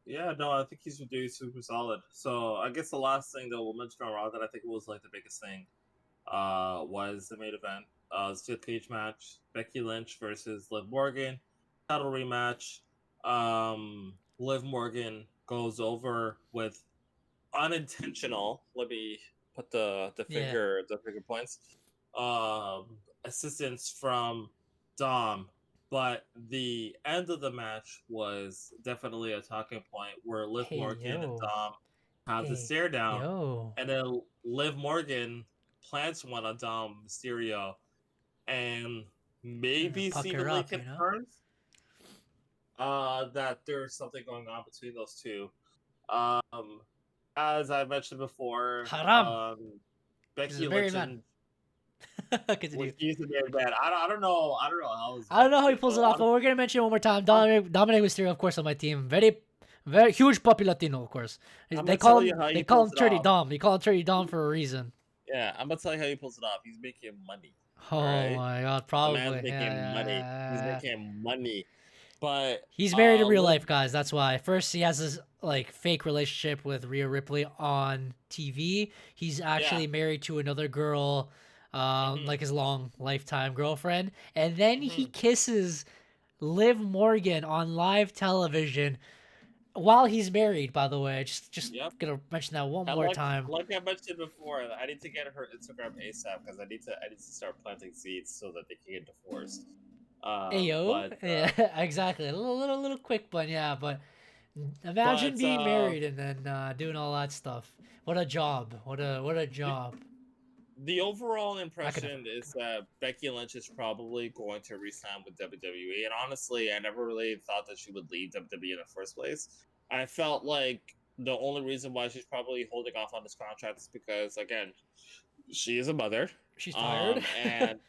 Yeah, no, I think he's doing super solid. So I guess the last thing that we'll mention on Raw that I think was like the biggest thing was the main event. Steel cage match: Becky Lynch versus Liv Morgan, title rematch. Liv Morgan goes over with unintentional. Let me put the Yeah. finger points. Assistance from Dom, but the end of the match was definitely a talking point where Liv Hey Morgan and yo. Dom have the Hey stare down, yo. and then Liv Morgan plants one on Dom Mysterio, and maybe Puck her seemingly up, you know. confirms that there's something going on between those two. Um, as I mentioned before, Haram. He's a Becky married Lynch man. and Continue. he's the married man. I don't know. I don't know how his I don't wife know how he feels, but pulls a it off, lot but we're gonna mention it one more time. of Dominic Mysterio, of course, on my team. Very, very huge puppy Latino, of course. I'm They gonna call tell you him. how They he call pulls him it Dirty off. Dom. They call him Dirty Dom for a reason. Yeah, I'm gonna tell you how he pulls it off. He's making money. All Oh right, my god, the man's probably. Yeah, making yeah, money. He's yeah. making money. But He's married in real Liv, life, guys. That's why. First, he has this like fake relationship with Rhea Ripley on TV. He's yeah, actually married to another girl, hmm like his long lifetime girlfriend, and then he hmm kisses Liv Morgan on live television while he's married. By the way, just yep. gonna mention that one And more time. like I mentioned before, I need to get her Instagram ASAP because I need to start planting seeds so that they can get divorced. Ayo, But yeah, exactly. A little quick one, yeah. But imagine but being married and then doing all that stuff. What a job! What a the, job! the overall I could never. impression is that Becky Lynch is probably going to resign with WWE. And honestly, I never really thought that she would leave WWE in the first place. I felt like the only reason why she's probably holding off on this contract is because, again, she is a mother, She's tired. and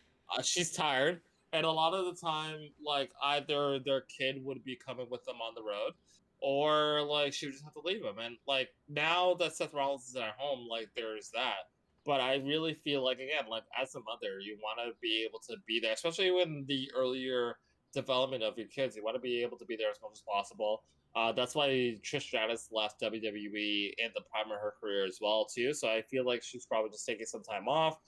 she's tired, and a lot of the time, like either their kid would be coming with them on the road, or like she would just have to leave them. And like now that Seth Rollins is at home, like there's that. But I really feel like, again, like as a mother, you want to be able to be there, especially when the earlier development of your kids. You want to be able to be there as much as possible. That's why Trish Stratus left WWE in the prime of her career as well too. So I feel like she's probably just taking some time off,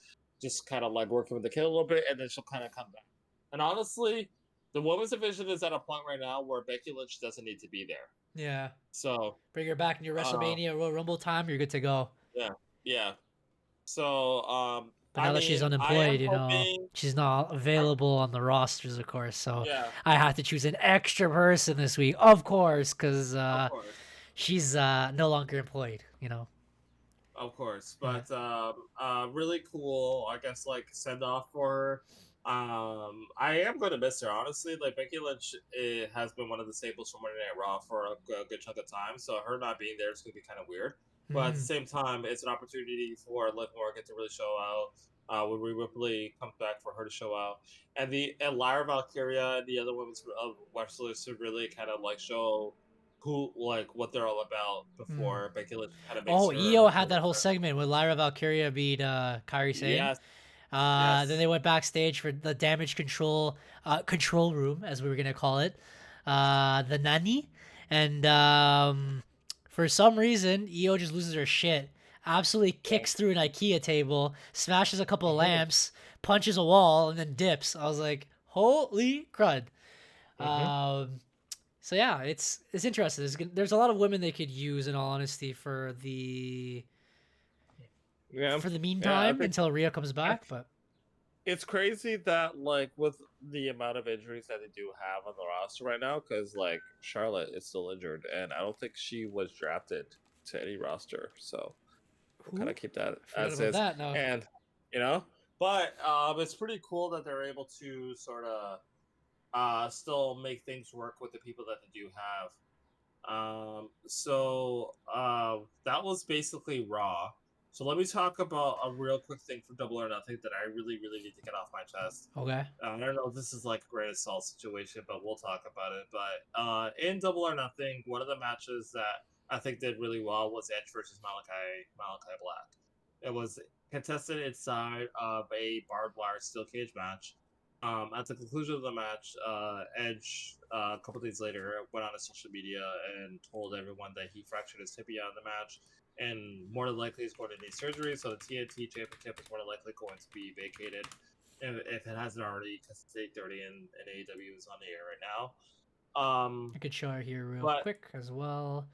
just kind of like working with the kid a little bit, and then she'll kind of come back. And honestly, the women's division is at a point right now where Becky Lynch doesn't need to be there. Yeah. So Bring her back in your WrestleMania Royal Rumble time. You're good to go. yeah, yeah. So But now that she's I am unemployed, hoping. she's not available on the rosters, of course. So Yeah, I have to choose an extra person this week, of course, because of course. she's no longer employed. Of course, Yeah. but really cool. I guess like send off for her. I am going to miss her honestly. Like Becky Lynch has been one of the staples from Monday Night Raw for a good chunk of time, so her not being there is going to be kind of weird. But at the same time, it's an opportunity for Liv Morgan to really show out. When Rhea Ripley comes back, for her to show out, and Lyra Valkyria and the other women's wrestlers to really kind of like show who, like, what they're all about before Becky Lynch kind of makes Oh, her. Io had that whole segment with Lyra Valkyria beat Kairi Sane. Yes. Then they went backstage for the damage control room, as we were gonna call it, the nanny, and for some reason Io just loses her shit, absolutely kicks through an IKEA table, smashes a couple of lamps, punches a wall, and then dips. I was like, holy crud. So yeah, it's interesting. There's a lot of women they could use, in all honesty, for the meantime until Rhea comes back. But it's crazy that like with the amount of injuries that they do have on the roster right now, because like Charlotte is still injured, and I don't think she was drafted to any roster, so we'll kind of keep that as is. That now. And but it's pretty cool that they're able to sort of still make things work with the people that they do have. So that was basically Raw. So let me talk about a real quick thing for Double or Nothing that I really, really need to get off my chest. Okay. I don't know if this is like a great assault situation, but we'll talk about it. But in Double or Nothing, one of the matches that I think did really well was Edge versus Malachi Black. It was contested inside of a barbed wire steel cage match. At the conclusion of the match, Edge, a couple days later, went on his social media and told everyone that he fractured his tibia in the match, and more than likely is going to need surgery. So the TNT Championship is more than likely going to be vacated if it hasn't already, because it's 8:30 and AEW is on the air right now. I could show her here real quick as well.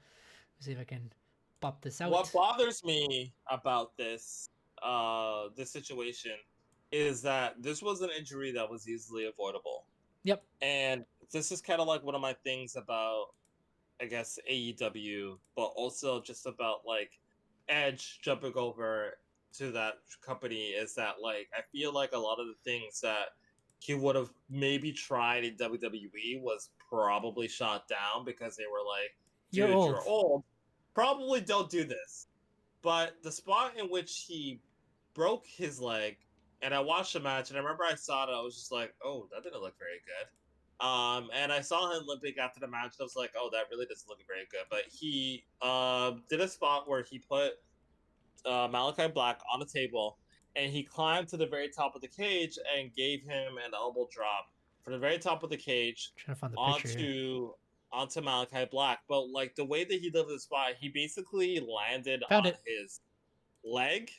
Let's see if I can pop this out. What bothers me about this situation is that this was an injury that was easily avoidable. Yep. And this is kind of like one of my things about, I guess, AEW, but also just about like Edge jumping over to that company, is that like I feel like a lot of the things that he would have maybe tried in WWE was probably shot down because they were like, dude, you're old. Probably don't do this. But the spot in which he broke his leg, and I watched the match, and I remember I saw it, I was just like, oh, that didn't look very good. And I saw him limping after the match, and I was like, oh, that really doesn't look very good. But he did a spot where he put Malachi Black on the table, and he climbed to the very top of the cage and gave him an elbow drop from the very top of the cage onto Malachi Black. But like the way that he did the spot, he basically landed on his leg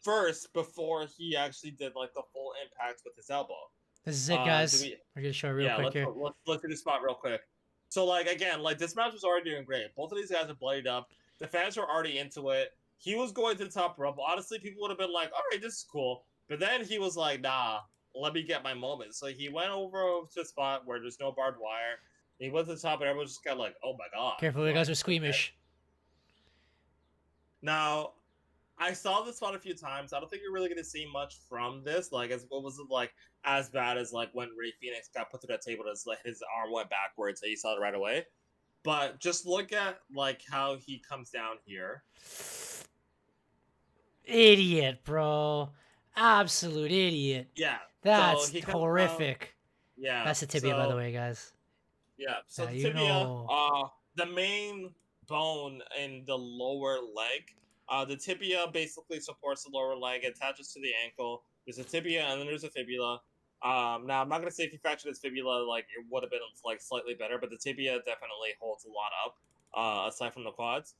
first before he actually did like the full impact with his elbow. This is it, guys. We're gonna show real quick here. Let's look at the spot real quick. So like again, like this match was already doing great. Both of these guys are bloodied up. The fans were already into it. He was going to the top rope. Honestly, people would have been like, all right, this is cool. But then he was like, nah, let me get my moment. So he went over to a spot where there's no barbed wire. He went to the top, and everyone just got like, oh my god. Careful, you guys are squeamish. Now, I saw this spot a few times. I don't think you're really going to see much from this. Like, what was it like as bad as like when Rey Fenix got put through that table and his arm went backwards and you saw it right away? But just look at like how he comes down here. Idiot, bro. Absolute idiot. Yeah. So That's he comes down. horrific. Yeah. That's the tibia, by the So way, guys. yeah. So Now the you tibia, know. the main bone in the lower leg. The tibia basically supports the lower leg, attaches to the ankle. There's a tibia and then there's a fibula. Now I'm not gonna say if you fractured his fibula, like it would have been like slightly better, but the tibia definitely holds a lot up. Aside from the quads.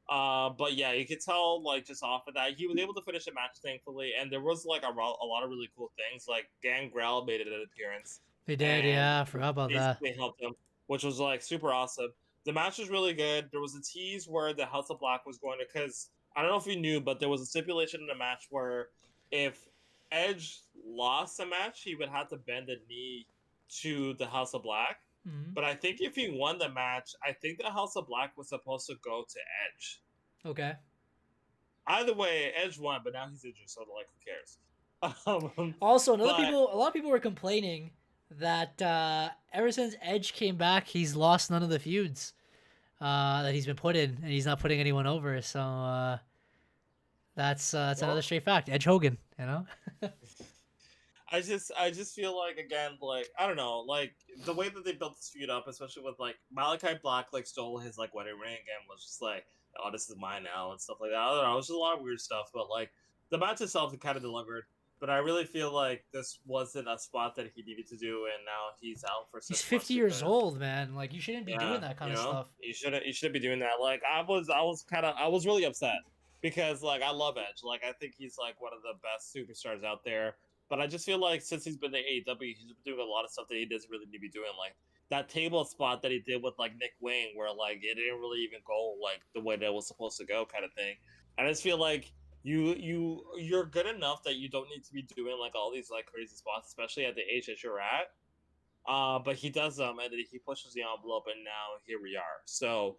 But yeah, you could tell like just off of that, he was able to finish the match thankfully, and there was like a lot of really cool things. Like Gangrel made an appearance They did, and yeah. I forgot about that. basically helped him, which was like super awesome. The match was really good. There was a tease where the House of Black was going to, because I don't know if you knew, but there was a stipulation in the match where if Edge lost a match, he would have to bend the knee to the House of Black. Mm-hmm. But I think if he won the match, I think the House of Black was supposed to go to Edge. Okay. Either way, Edge won, but now he's injured, so like, who cares? Also, a but lot of people were complaining that ever since Edge came back, he's lost none of the feuds that he's been put in, and he's not putting anyone over. So that's another well, straight fact. Edge Hogan, you know. I just feel like again, like I don't know, like the way that they built this feud up, especially with like Malachi Black like stole his like wedding ring and was just like, oh, this is mine now and stuff like that. I don't know, it was just a lot of weird stuff, but like the match itself it kind of delivered. But I really feel like this wasn't a spot that he needed to do, and now he's out for He's 6 months 50 years because old, man. Like you shouldn't be yeah, doing that kind you of know, stuff. you shouldn't be doing that. Like I was really upset because like I love Edge. Like I think he's like one of the best superstars out there. But I just feel like since he's been to AEW, he's been doing a lot of stuff that he doesn't really need to be doing. Like that table spot that he did with like Nick Wayne, where like it didn't really even go like the way that it was supposed to go, kind of thing. I just feel like you're good enough that you don't need to be doing like all these like crazy spots, especially at the age that you're at. But he does them, and then he pushes the envelope, and now here we are. So,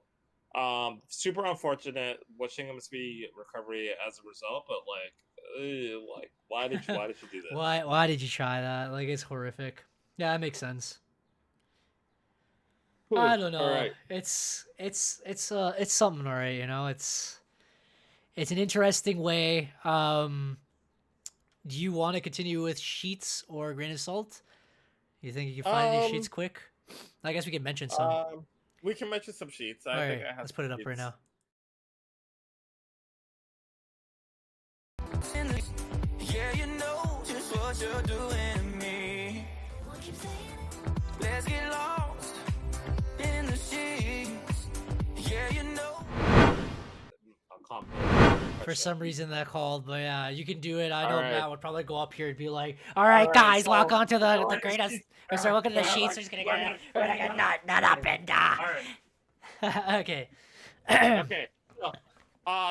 super unfortunate. Wishing him a speedy recovery as a result, but like why did you do this? Why did you try that? Like it's horrific. Yeah, that makes sense. Whew. I don't All know. right. It's something, alright. You know, it's an interesting way. Do you want to continue with sheets or grain of salt? You think you can find these sheets Um, quick? I guess we can mention some. we can mention some sheets. All I think right, I have let's some put it up right sheets. now. Yeah, you know just what you're doing to me. Let's get lost in the sheets. Yeah, you know. I'll comment. For some reason that called, but yeah, you can do it. I All know right. Matt would probably go up here and be like, "All All right, right. guys, So, welcome to the like, greatest." Or sorry, welcome to the sheets. We're gonna get nut up and All right. Okay. Okay. So,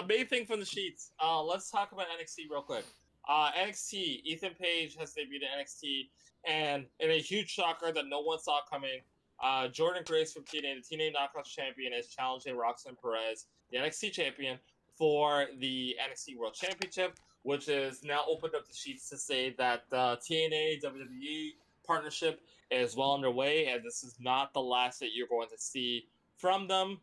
main thing from the sheets. Let's talk about NXT real quick. NXT. Ethan Page has debuted at NXT, and in a huge shocker that no one saw coming, Jordan Grace from TNA, the TNA Knockouts champion, is challenging Roxanne Perez, the NXT champion, for the NXT World Championship, which is now opened up the sheets to say that the TNA WWE partnership is well underway, and this is not the last that you're going to see from them.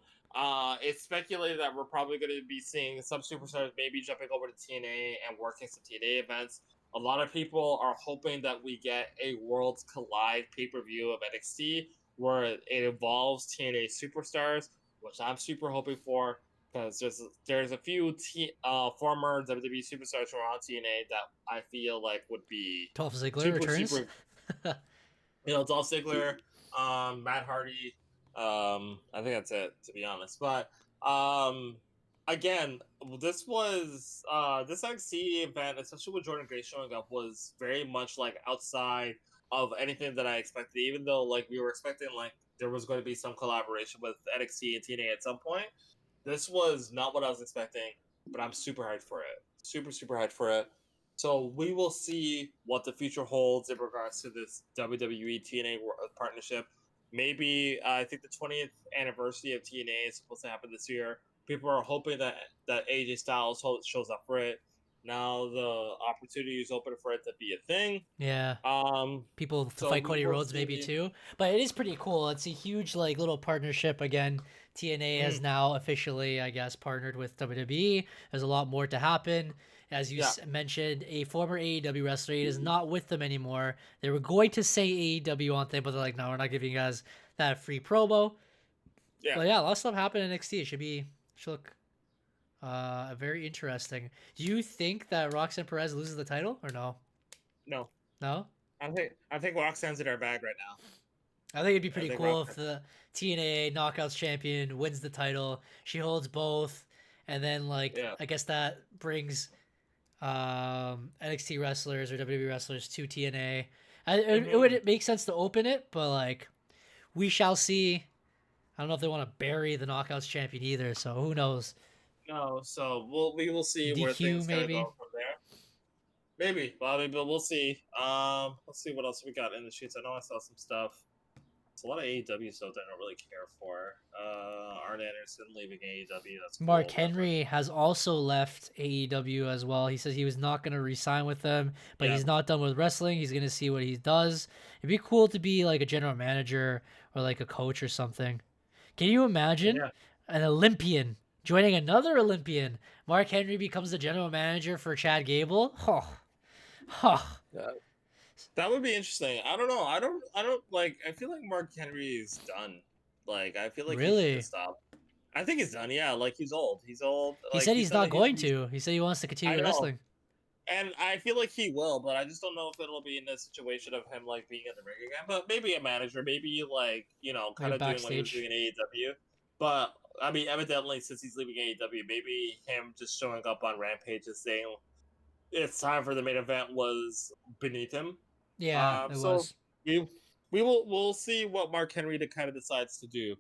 It's speculated that we're probably going to be seeing some superstars maybe jumping over to TNA and working some TNA events. A lot of people are hoping that we get a Worlds Collide pay-per-view of NXT where it involves TNA superstars, which I'm super hoping for because there's a few former WWE superstars who are on TNA that I feel like would be Dolph Ziggler super returns. Dolph Ziggler, Matt Hardy. I think that's it, to be honest. But again, this was this NXT event, especially with Jordan Grace showing up, was very much like outside of anything that I expected. Even though like we were expecting like there was going to be some collaboration with NXT and TNA at some point, this was not what I was expecting. But I'm super hyped for it. Super hyped for it. So we will see what the future holds in regards to this WWE TNA partnership. Maybe I think the 20th anniversary of TNA is supposed to happen this year. People are hoping that AJ Styles shows up for it. Now the opportunity is open for it to be a thing. Yeah. People to So fight we Cody will Rhodes maybe see. too. But it is pretty cool. It's a huge like little partnership again. TNA has now officially, I guess, partnered with WWE. There's a lot more to happen. As you Yeah. mentioned, a former AEW wrestler is not with them anymore. They were going to say AEW on thing, but they're like, no, we're not giving you guys that free promo. Yeah. But yeah, a lot of stuff happened in NXT. It should look very interesting. Do you think that Roxanne Perez loses the title or no? No. No? I think Roxanne's in our bag right now. I think it'd be I pretty think cool Roxanne. if the TNA Knockouts champion wins the title. She holds both, and then like Yeah. I guess that brings NXT wrestlers or WWE wrestlers to TNA. It would make sense to open it, but like we shall see. I don't know if they want to bury the Knockouts champion either, so who knows? No, so we will see where DQ things kind of maybe. go from there. Maybe, Bobby, but we'll see. Let's see what else we got in the sheets. I know I saw some stuff. It's a lot of AEW stuff that I don't really care for. Arn Anderson leaving AEW. That's cool, Mark but, Henry has also left AEW as well. He says he was not going to re-sign with them, but Yeah. he's not done with wrestling. He's going to see what he does. It'd be cool to be like a general manager or like a coach or something. Can you imagine Yeah. an Olympian joining another Olympian? Mark Henry becomes the general manager for Chad Gable. That would be interesting. I don't know. I don't like. I feel like Mark Henry is done. Like I feel like he should Really? just stop. I think he's done. Yeah, like he's old. He's old. He Like, said he's not going he's- to. He said he wants to continue I know. wrestling. And I feel like he will, but I just don't know if it'll be in the situation of him like being in the ring again. But maybe a manager, maybe like kind of doing what he was backstage. doing in AEW. But I mean, evidently, since he's leaving AEW, maybe him just showing up on Rampage and saying it's time for the main event was beneath him. Yeah, it So was. we'll see what Mark Henry kind of decides to do.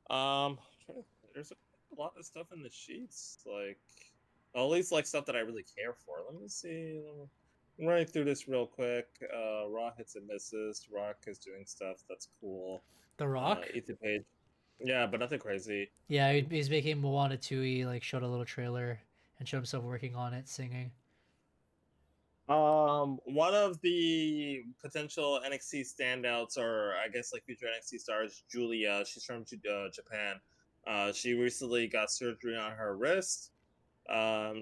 There's a lot of stuff in the sheets, like at least like stuff that I really care for. Let me see. I'm running through this real quick. Raw hits and misses. Rock is doing stuff that's cool. The Rock? Ethan Page. Yeah, but nothing crazy. Yeah, he's making Moana 2. He like showed a little trailer and showed himself working on it, singing. One of the potential NXT standouts, or I guess like future NXT stars, Julia. She's from Japan. She recently got surgery on her wrist. The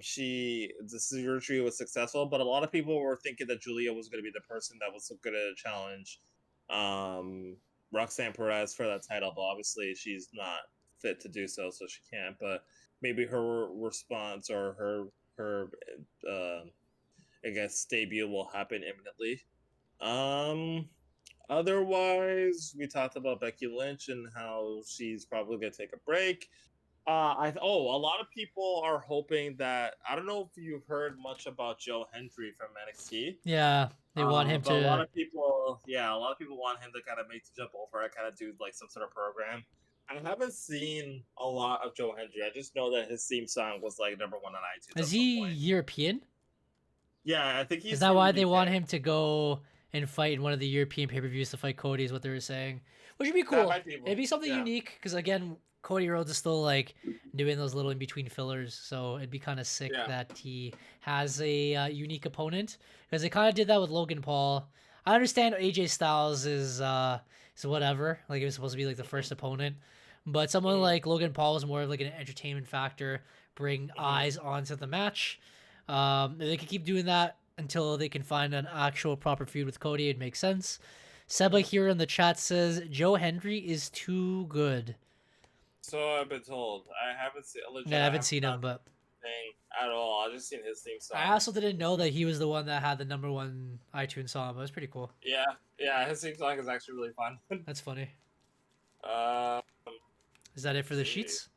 surgery was successful, but a lot of people were thinking that Julia was going to be the person that was going to challenge Roxanne Perez for that title. But obviously, she's not fit to do so, so she can't. But maybe her response or her I guess debut will happen imminently. Otherwise, we talked about Becky Lynch and how she's probably gonna take a break. A lot of people are hoping that I don't know if you've heard much about Joe Hendry from NXT. Yeah, they want him but to. a lot of people want him to kind of make the jump over and kind of do like some sort of program. I haven't seen a lot of Joe Hendry. I just know that his theme song was like #1 on iTunes. Is he European? Yeah, I think he's. Is that why they want him to go and fight in one of the European pay-per-views to fight Cody? Is what they were saying, which would be cool. It'd be something unique because again, Cody Rhodes is still like doing those little in-between fillers, so it'd be kind of sick that he has a unique opponent because they kind of did that with Logan Paul. I understand AJ Styles is whatever, like it was supposed to be like the first opponent, but someone like Logan Paul was more of like an entertainment factor, bring eyes onto the match. If they could keep doing that until they can find an actual proper feud with Cody, it makes sense. Seba here in the chat says Joe Hendry is too good. So I've been told. I haven't seen. Yeah, I haven't seen him, but at all. I've just seen his theme song. I also didn't know that he was the one that had the #1 iTunes song. But it was pretty cool. Yeah, his theme song is actually really fun. That's funny. Is that it for the sheets?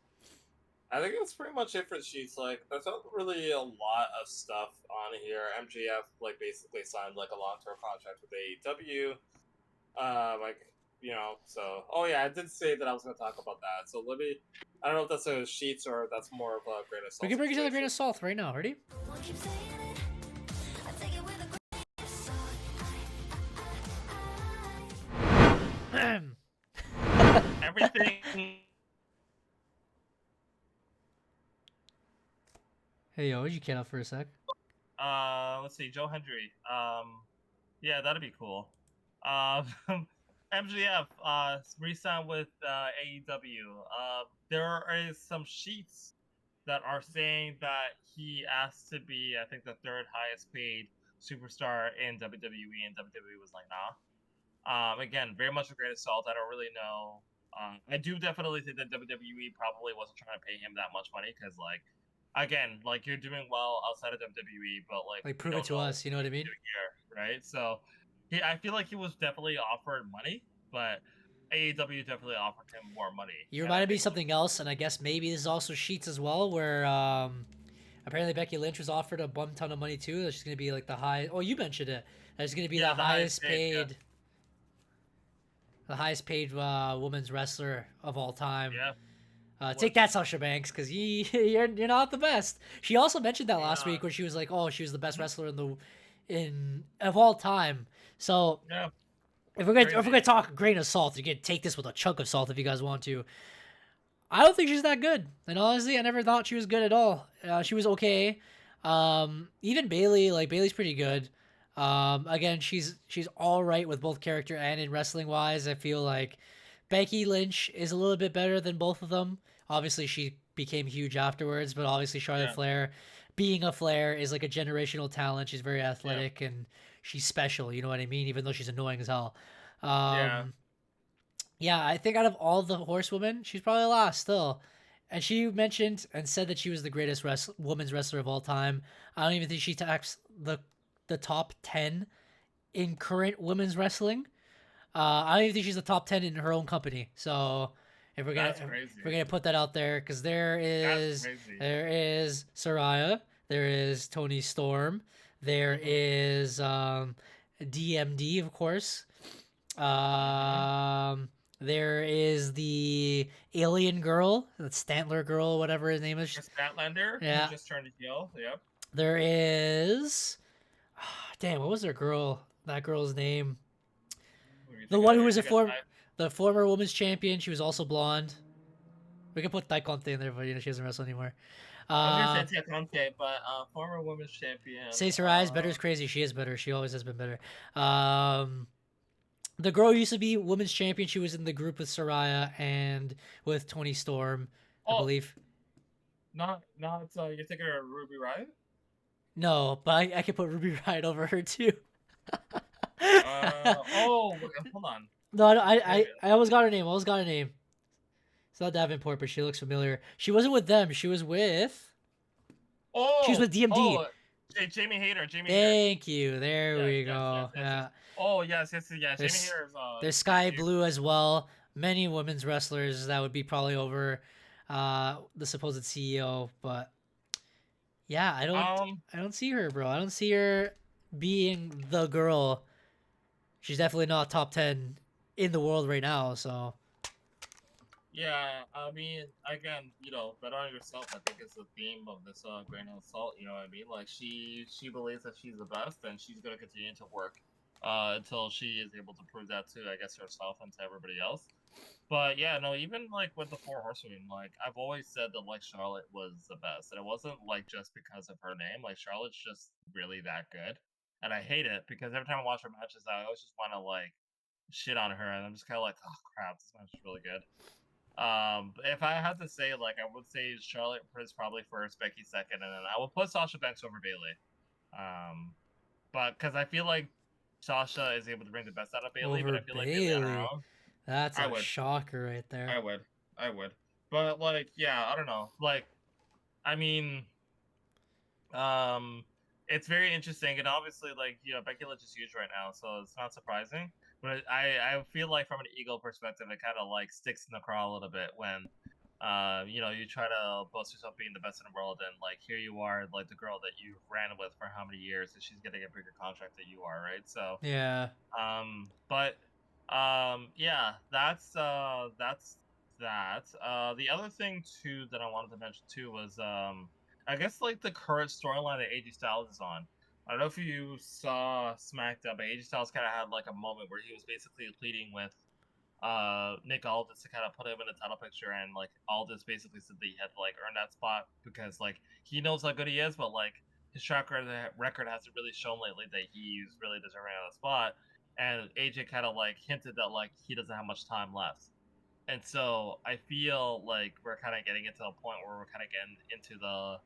I think that's pretty much it for the sheets. Like, there's not really a lot of stuff on here. MJF like basically signed like a long-term contract with AEW. So I did say that I was going to talk about that. So let me. I don't know if that's a sheets or that's more of a grain of salt. We can bring it to the grain of salt right now. Ready? Everything. Hey, yo, would you get up for a sec? let's see, Joe Hendry. Yeah, that'd be cool. MJF re-signed with AEW. There is some sheets that are saying that he asked to be, I think, the third highest paid superstar in WWE, and WWE was like, nah. Again, very much a grain of salt. I don't really know. I do definitely think that WWE probably wasn't trying to pay him that much money because, like, again, like you're doing well outside of WWE, but like prove it to us. You know what I mean? Here, right? So, I feel like he was definitely offered money, but AEW definitely offered him more money. You reminded me of something else, and I guess maybe this is also sheets as well, where apparently Becky Lynch was offered a bum ton of money too. That she's gonna be like the high. Oh, you mentioned it. That's gonna be the highest paid. The highest paid women's wrestler of all time. Yeah. Take that, Sasha Banks, because you're not the best. She also mentioned that last week where she was like, "Oh, she was the best wrestler of all time." So yeah. if we're gonna talk a grain of salt, you can take this with a chunk of salt if you guys want to. I don't think she's that good, and honestly, I never thought she was good at all. She was okay. Even Bailey, like Bailey's pretty good. Again, she's all right with both character and in wrestling wise. I feel like Becky Lynch is a little bit better than both of them. Obviously, she became huge afterwards, but obviously Charlotte Flair, being a Flair, is like a generational talent. She's very athletic and she's special. You know what I mean? Even though she's annoying as hell. Yeah, I think out of all the horsewomen, she's probably last still. And she mentioned and said that she was the greatest women's wrestler of all time. I don't even think she taps the top 10 in current women's wrestling. I don't even think she's the top 10 in her own company. So if we're gonna put that out there, because there is Saraya, there is Toni Storm, there is DMD, of course. There is the alien girl, the Stantler girl, whatever his name is. Statlander, who just turned heel. Yep. There is, damn, what was that girl's name? The one who was the former women's champion. She was also blonde. We can put Daikonte in there, but she doesn't wrestle anymore. I was gonna say Daikonte, but former women's champion. Say Sarai is better is crazy. She is better. She always has been better. The girl used to be women's champion. She was in the group with Saraya and with Toni Storm, I believe. Not you're thinking of Ruby Riott? No, but I could put Ruby Riott over her too. Hold on. No, I almost got her name. It's not Davenport, but she looks familiar. She wasn't with them. She was with. She was with DMD. Jamie Hayter. Thank you. There we go. Yes. Oh yes. Jamie Hayter is. There's Sky Blue as well. Many women's wrestlers that would be probably over the supposed CEO, but yeah, I don't see her, bro. I don't see her being the girl. She's definitely not top 10 in the world right now. So. Yeah, I mean, again, bet on yourself. I think it's the theme of this grain of salt. You know what I mean? Like she believes that she's the best, and she's gonna continue to work until she is able to prove that to, I guess, herself and to everybody else. But yeah, no, even like with the Four Horsewomen, like I've always said that like Charlotte was the best, and it wasn't like just because of her name. Like Charlotte's just really that good, and I hate it because every time I watch her matches, I always just want to like shit on her, and I'm just kind of like, oh crap, this match is really good. If I had to say, like, I would say Charlotte is probably first, Becky second, and then I will put Sasha Banks over Bayley. But because I feel like Sasha is able to bring the best out of Bayley, but I feel like Bayley. That's a shocker right there. I would. But like, yeah, I don't know. Like, I mean, it's very interesting, and obviously, like, Becky Lynch is huge right now, so it's not surprising. But I feel like from an ego perspective, it kind of like sticks in the craw a little bit when, you try to boast yourself being the best in the world, and like here you are, like the girl that you ran with for how many years, and she's getting a bigger contract than you are, right? So yeah. Yeah, that's that. The other thing too that I wanted to mention too was I guess like the current storyline that AJ Styles is on. I don't know if you saw SmackDown, but AJ Styles kind of had like a moment where he was basically pleading with Nick Aldis to kind of put him in the title picture, and like Aldis basically said that he had to like earn that spot because like he knows how good he is, but like his track record hasn't really shown lately that he's really deserving of the spot. And AJ kind of like hinted that like he doesn't have much time left. And so I feel like we're kind of getting into a point where we're kind of getting into the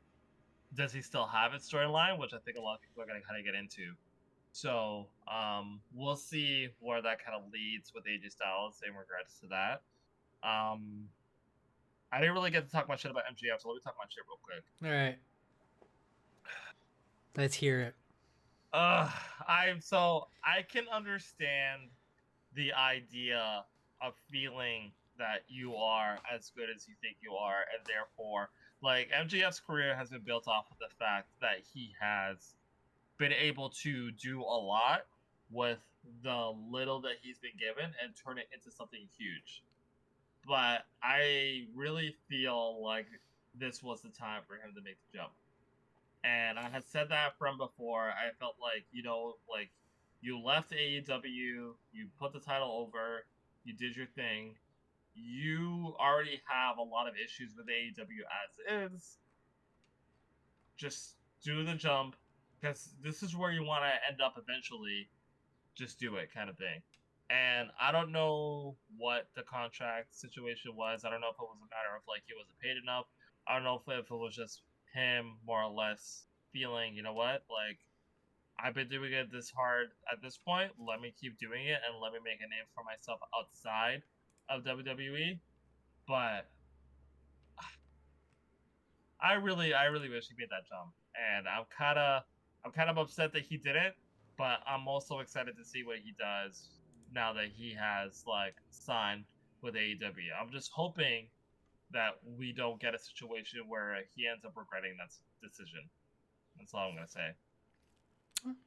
does he still have it storyline, which I think a lot of people are going to kind of get into. So we'll see where that kind of leads with AJ Styles in regards to that. I didn't really get to talk much shit about MJF, so let me talk my shit real quick. All right. Let's hear it. I can understand the idea of feeling that you are as good as you think you are, and therefore, like, MJF's career has been built off of the fact that he has been able to do a lot with the little that he's been given and turn it into something huge. But I really feel like this was the time for him to make the jump. And I had said that from before. I felt like, like you left AEW, you put the title over, you did your thing. You already have a lot of issues with AEW as is. Just do the jump, because this is where you want to end up eventually. Just do it, kind of thing. And I don't know what the contract situation was. I don't know if it was a matter of like he wasn't paid enough. I don't know if it was just him more or less feeling, you know what, like I've been doing it this hard at this point. Let me keep doing it and let me make a name for myself outside of WWE. But I really wish he made that jump, and I'm kind of upset that he didn't. But I'm also excited to see what he does now that he has like signed with AEW. I'm just hoping that we don't get a situation where he ends up regretting that decision. That's all I'm gonna say.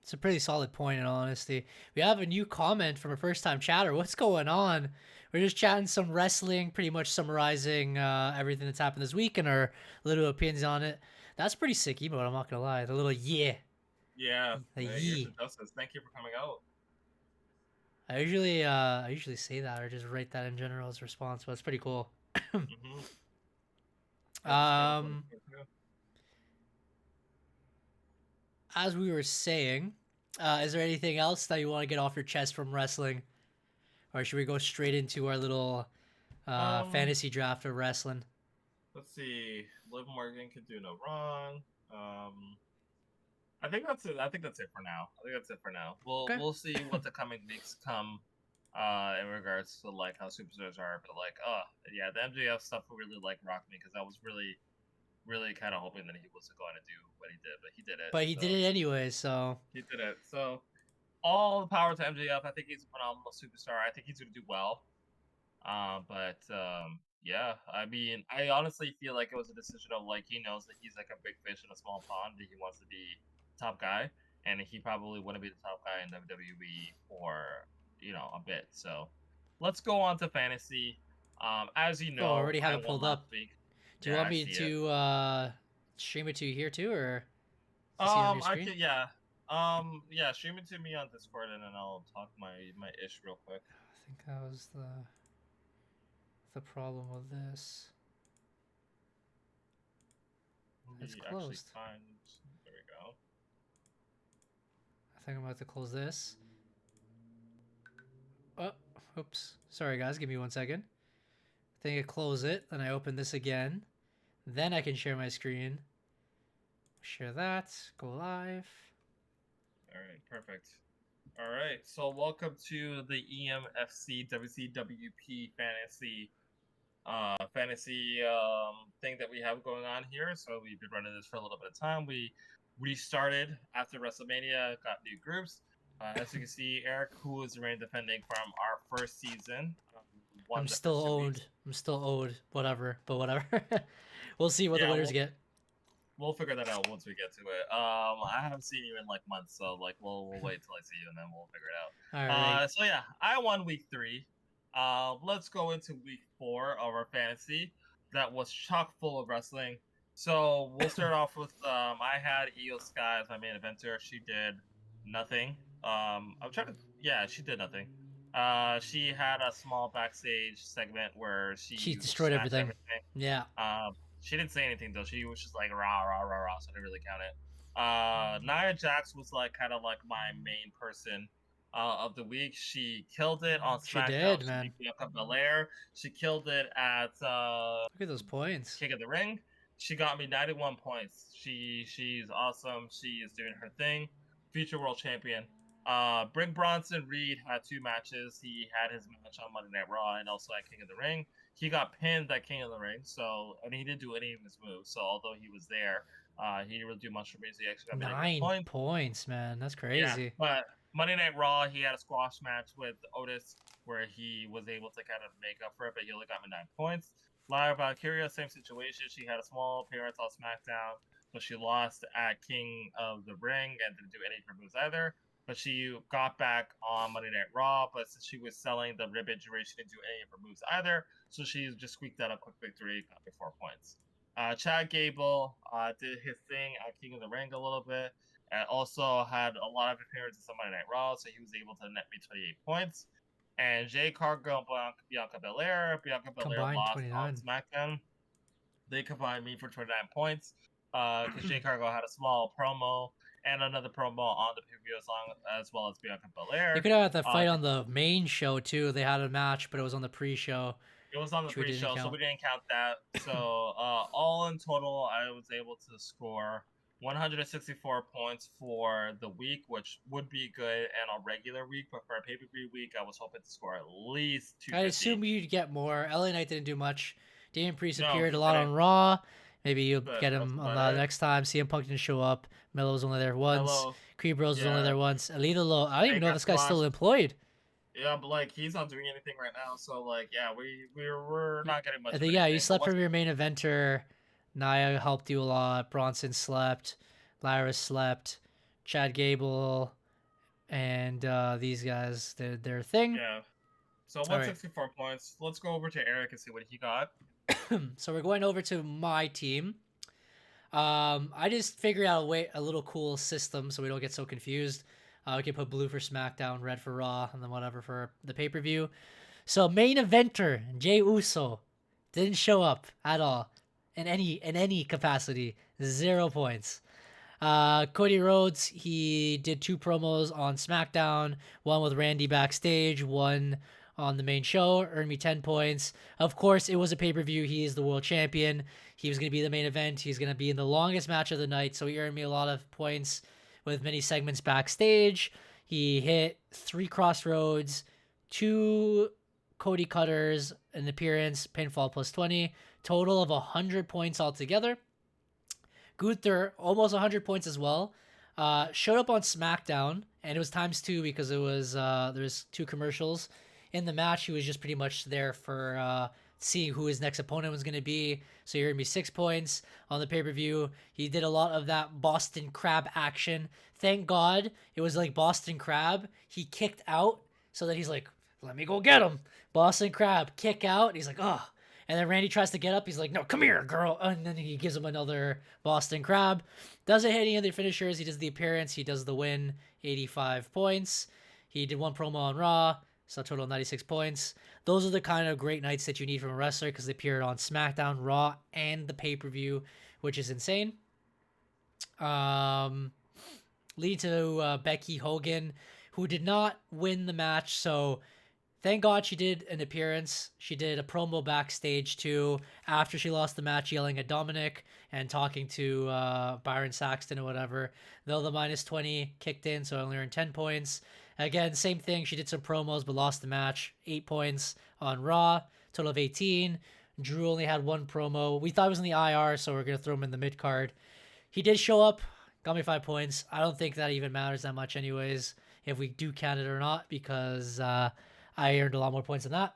It's a pretty solid point, in all honesty. We have a new comment from a first-time chatter. What's going on? We're just chatting some wrestling, pretty much summarizing everything that's happened this week and our little opinions on it. That's pretty sick emote, I'm not gonna lie. The little yeah. Yeah. The Here's yee. the justice. Thank you for coming out. I usually say that or just write that in general as a response, but it's pretty cool. As we were saying, is there anything else that you want to get off your chest from wrestling, or should we go straight into our little fantasy draft of wrestling? Let's see. Liv Morgan could do no wrong. I think that's it. I think that's it for now. Okay. We'll see what the coming weeks come in regards to like how superstars are. But like, yeah, the MJF stuff really like rocked me because I was really kind of hoping that he wasn't going to do what he did, but he did it. But he did it anyway, so he did it. So all the power to MJF. I think he's a phenomenal superstar. I think he's going to do well. Yeah, I mean, I honestly feel like it was a decision of like he knows that he's like a big fish in a small pond, that he wants to be top guy, and he probably wouldn't be the top guy in WWE for a bit. So let's go on to fantasy. As you know, I already have it pulled up. Week. Do you want me to stream it to you here too, or see it on your screen? Yeah, stream it to me on Discord, and then I'll talk my ish real quick. I think that was the problem with this. It's closed. There we go. I think I'm about to close this. Oh, oops. Sorry guys, give me 1 second. I think I close it, then I open this again. Then I can share my screen. Share that, go live. Alright, perfect. Alright, so welcome to the EMFC WCWp fantasy thing that we have going on here. So we've been running this for a little bit of time. We restarted after WrestleMania, got new groups. As you can see, Eric, who is reigning defending from our first season. I'm still owed whatever, but whatever. We'll see what the winners get. We'll figure that out once we get to it. I haven't seen you in like months, so like we'll wait till I see you and then we'll figure it out. All right. So yeah, I won week 3. Let's go into week 4 of our fantasy. That was chock full of wrestling. So we'll start off with I had Io Sky as my main eventer. She did nothing. She did nothing. She had a small backstage segment where she destroyed everything. Yeah. She didn't say anything though. She was just like rah rah rah rah, so I didn't really count it. Nia Jax was like kind of like my main person of the week. She killed it on She SmackDown. did, She man. beat Bianca Belair. She killed it at Look at those points. King of the Ring. She got me 91 points. She's awesome. She is doing her thing. Future world champion. Brick Bronson Reed had 2 matches. He had his match on Monday Night Raw and also at King of the Ring. He got pinned at King of the Ring, and he didn't do any of his moves. So although he was there, he didn't really do much for me. So he actually got me 9 points, man. That's crazy. Yeah, but Monday Night Raw, he had a squash match with Otis where he was able to kind of make up for it, but he only got me 9 points. Lyra Valkyria, same situation. She had a small appearance on SmackDown, but she lost at King of the Ring and didn't do any of her moves either. But she got back on Monday Night Raw, but since she was selling the rib injury, she didn't do any of her moves either. So she just squeaked out a quick victory, got me 4 points. Chad Gable did his thing at King of the Ring a little bit, and also had a lot of appearances on Monday Night Raw, so he was able to net me 28 points. And Jay Cargill and Bianca Belair. Bianca Belair Combined lost 29. on SmackDown. They combined me for 29 points because Jay Cargill had a small promo and another promo on the pay-per-view as well as Bianca Belair. You could have the fight on the main show too. They had a match, but it was on the pre-show. It was on the which we didn't pre-show, so count. we didn't count that. So all in total, I was able to score 164 points for the week, which would be good and a regular week, but for a pay-per-view week, I was hoping to score at least 250. I assume you'd get more. LA Knight didn't do much. Damian Priest No, appeared he a lot on didn't. Raw. Maybe you'll But get that him was on about it. next time. CM Punk didn't show up. Melo was only there once. Hello. Creed Bros was only Yeah. there once. Alita Low. I don't even know if got this guy's still squashed. employed. Yeah, but like he's not doing anything right now, so like yeah, we're not getting much. I of think, yeah, you anything. slept But from your main eventer. Nia helped you a lot. Bronson slept. Lyra slept. Chad Gable and these guys did their thing. yeah. So right. 164 points. Let's go over to Eric and see what he got. So we're going over to my team. I just figured out a little cool system so we don't get so confused. We can put blue for SmackDown, red for Raw, and then whatever for the pay-per-view. So main eventer Jey Uso didn't show up at all in any capacity. 0 points. Cody Rhodes, he did 2 promos on SmackDown, one with Randy backstage, one on the main show, earned me 10 points. Of course, it was a pay-per-view. He is the world champion. He was going to be the main event. He's going to be in the longest match of the night, so he earned me a lot of points with many segments backstage. He hit 3 crossroads, 2 Cody Cutters, an appearance, pinfall plus 20, total of 100 points altogether. Gunther, almost 100 points as well. Showed up on SmackDown, and it was ×2 because it was there was 2 commercials. In the match, he was just pretty much there for seeing who his next opponent was going to be. So he earned me 6 points on the pay-per-view. He did a lot of that Boston Crab action. Thank God it was like Boston Crab. He kicked out so that he's like, let me go get him. Boston Crab, kick out. And he's like, oh. And then Randy tries to get up. He's like, no, come here, girl. And then he gives him another Boston Crab. Doesn't hit any of the finishers. He does the appearance. He does the win, 85 points. He did 1 promo on Raw. So total 96 points. Those are the kind of great nights that you need from a wrestler because they appeared on SmackDown, Raw, and the pay-per-view, which is insane. Leading to Becky Hogan, who did not win the match. So thank God she did an appearance. She did a promo backstage too after she lost the match, yelling at Dominic and talking to Byron Saxton or whatever. Though the -20 kicked in, so I only earned 10 points. Again, same thing. She did some promos but lost the match. 8 points on Raw. Total of 18. Drew only had 1 promo. We thought it was in the IR, so we're going to throw him in the mid-card. He did show up. Got me 5 points. I don't think that even matters that much anyways, if we do count it or not, because I earned a lot more points than that.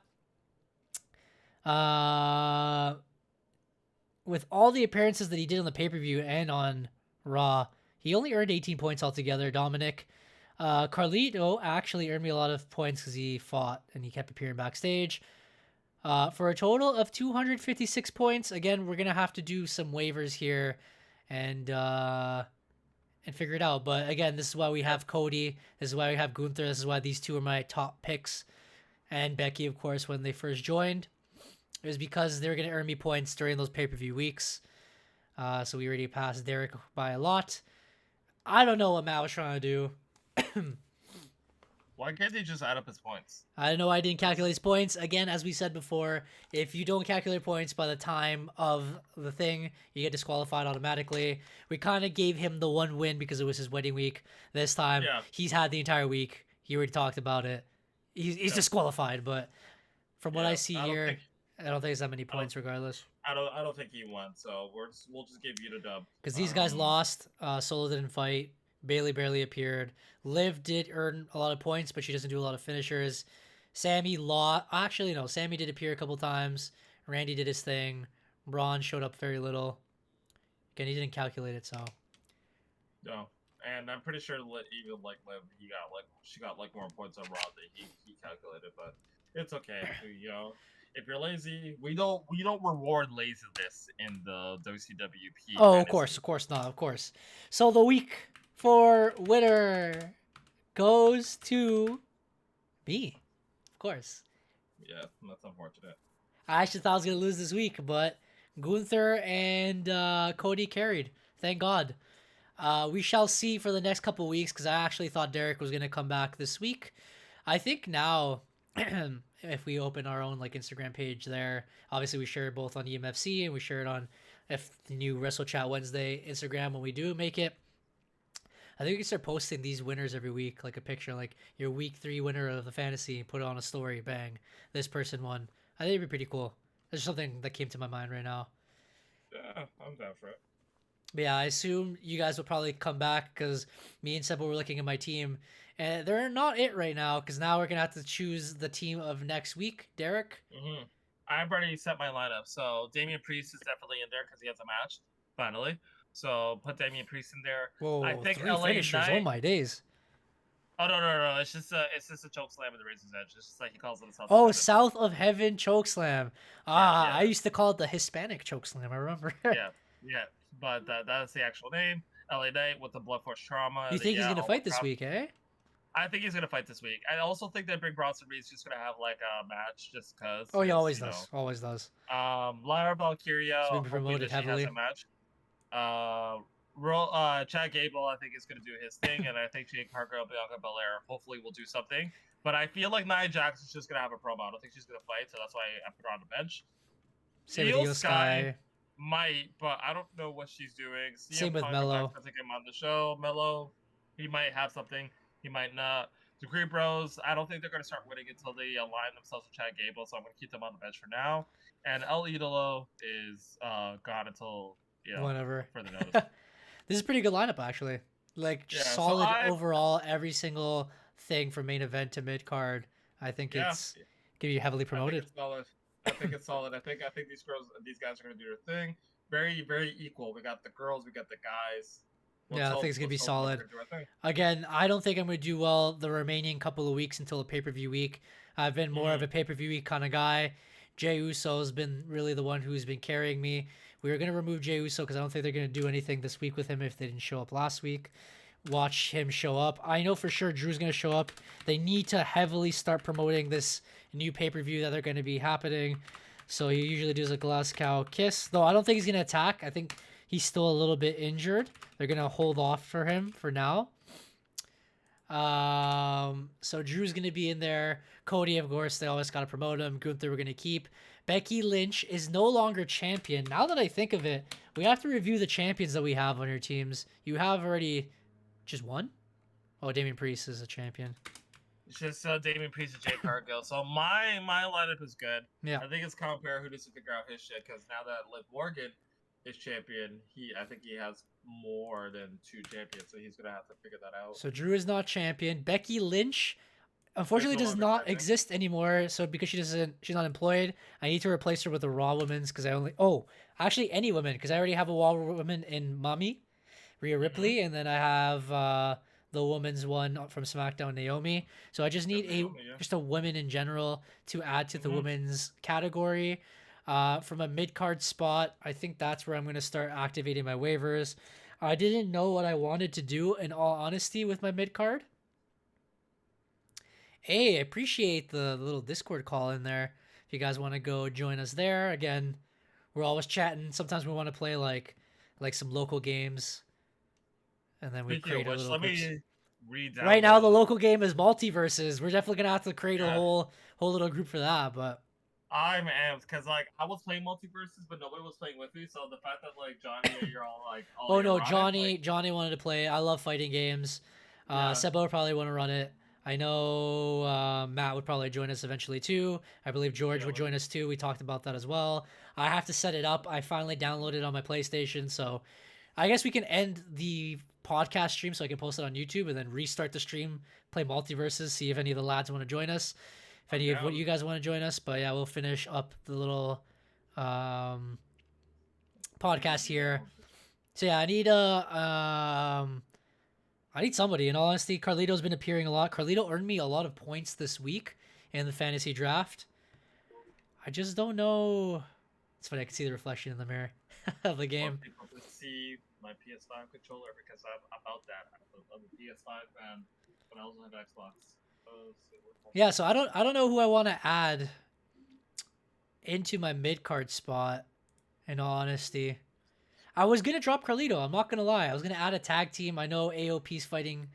With all the appearances that he did on the pay-per-view and on Raw, he only earned 18 points altogether, Dominic. Carlito actually earned me a lot of points because he fought and he kept appearing backstage. For a total of 256 points. Again, we're going to have to do some waivers here and figure it out. But again, this is why we have Cody. This is why we have Gunther. This is why these 2 are my top picks. And Becky, of course, when they first joined. It was because they were going to earn me points during those pay-per-view weeks. So we already passed Derek by a lot. I don't know what Matt was trying to do. Why can't they just add up his points? I know I didn't calculate his points. Again, as we said before, if you don't calculate points by the time of the thing, you get disqualified automatically. We kind of gave him the one win because it was his wedding week. This time, Yeah. he's had the entire week. He already talked about it. He's disqualified, but from what I see here, I don't think it's that many points regardless. I don't think he won, so we'll just give you the dub. Because these guys lost. Solo didn't fight. Bailey barely appeared. Liv did earn a lot of points, but she doesn't do a lot of finishers. Sammy lost. Actually, no. Sammy did appear a couple times. Randy did his thing. Braun showed up very little. Again, he didn't calculate it, so. No, and I'm pretty sure even like Liv, she got like more points on Raw than he calculated, but it's okay. You know, if you're lazy, we don't reward laziness in the WCWp. Oh, of course not, of course. So the week for winner goes to me, of course. Yeah, that's unfortunate. I actually thought I was gonna lose this week, but Gunther and Cody carried. Thank God. We shall see for the next couple of weeks because I actually thought Derek was gonna come back this week. I think now, if we open our own like Instagram page there, obviously we share it both on EMFC and we share it on the new Wrestle Chat Wednesday Instagram when we do make it. I think we can start posting these winners every week, like a picture, like your week 3 winner of the fantasy, put it on a story, bang, this person won. I think it'd be pretty cool. There's something that came to my mind right now. Yeah, I'm down for it. But yeah, I assume you guys will probably come back because me and Sebo were looking at my team, and they're not it right now because now we're gonna have to choose the team of next week. Derek. Mm-hmm. I've already set my lineup, so Damian Priest is definitely in there because he has a match finally. So put Damian Priest in there. Whoa, I think 3 LA finishers. Knight... Oh my days. Oh no! It's just a choke slam at the Razor's Edge. It's just like he calls it himself. Oh, South of Heaven chokeslam. Yeah. I used to call it the Hispanic chokeslam. I remember. yeah. But that's the actual name. LA Knight with the Blood Force trauma. You think he's gonna fight this week, eh? I think he's gonna fight this week. I also think that Big Bronson Reed's just gonna have like a match just because. Oh, he always does. Always does. Lyra Valkyria. He's been promoted heavily. Has a match. Chad Gable, I think, is going to do his thing, and I think Jade Cargill, Bianca Belair, hopefully will do something. But I feel like Nia Jax is just going to have a promo. I don't think she's going to fight, so that's why I put her on the bench. Same with Io Sky. Might, but I don't know what she's doing. Same with Mello. I think I'm on the show. Mello, he might have something. He might not. The Creep Bros, I don't think they're going to start winning until they align themselves with Chad Gable, so I'm going to keep them on the bench for now. And El Idolo is gone until, whatever. Further notice. This is a pretty good lineup, actually. Like, solid overall, every single thing from main event to mid card. I think it's going to be heavily promoted. I think it's solid. I think these guys are going to do their thing. Very, very equal. We got the girls, we got the guys. I think it's going to be solid. Again, I don't think I'm going to do well the remaining couple of weeks until a pay-per-view week. I've been more of a pay-per-view week kind of guy. Jey Uso has been really the one who's been carrying me. We were going to remove Jey Uso because I don't think they're going to do anything this week with him if they didn't show up last week. Watch him show up. I know for sure Drew's going to show up. They need to heavily start promoting this new pay-per-view that they're going to be happening. So he usually does a glass cow kiss. Though I don't think he's going to attack. I think he's still a little bit injured. They're going to hold off for him for now. So Drew's going to be in there. Cody, of course, they always got to promote him. Gunther we're going to keep. Becky Lynch is no longer champion. Now that I think of it, we have to review the champions that we have on your teams. You have already just one? Oh, Damian Priest is a champion. It's just Damian Priest and Jade Cargill. So my lineup is good. Yeah. I think it's Compare who needs to figure out his shit because now that Liv Morgan is champion, I think he has more than 2 champions, so he's gonna have to figure that out. So Drew is not champion. Becky Lynch, unfortunately, does not exist anymore. So because she's not employed, I need to replace her with a Raw women's because actually any woman because I already have a Raw woman in Mommy, Rhea Ripley, and then I have the woman's one from SmackDown, Naomi. So I just need just a woman in general to add to the women's category. From a mid-card spot, I think that's where I'm going to start activating my waivers. I didn't know what I wanted to do, in all honesty, with my mid-card. Hey, I appreciate the little Discord call in there. If you guys want to go join us there. Again, we're always chatting. Sometimes we want to play like some local games. and then we Speaking create of a which, little let groups. me read Right now, the download. local game is multiverses. We're definitely gonna have to create a Yeah. whole little group for that. But I'm amped because like I was playing multiverses, but nobody was playing with me. So the fact that like Johnny, you're all like, oh you're no, on it, Johnny wanted to play. I love fighting games. Yeah. Sebo would probably want to run it. I know Matt would probably join us eventually too. I believe George would join us too. We talked about that as well. I have to set it up. I finally downloaded it on my PlayStation, so I guess we can end the podcast stream so I can post it on YouTube and then restart the stream, play multiverses, see if any of the lads want to join us. If any of what you guys want to join us, but yeah, we'll finish up the little podcast here. So yeah, I need somebody. In all honesty, Carlito's been appearing a lot. Carlito earned me a lot of points this week in the fantasy draft. I just don't know. It's funny, I can see the reflection in the mirror of the game. People to see my PS5 controller because I'm about that. I'm a PS5 fan, but I also have Xbox. Yeah, so I don't know who I want to add into my mid card spot. In all honesty, I was gonna drop Carlito. I'm not gonna lie. I was gonna add a tag team. I know AOP's fighting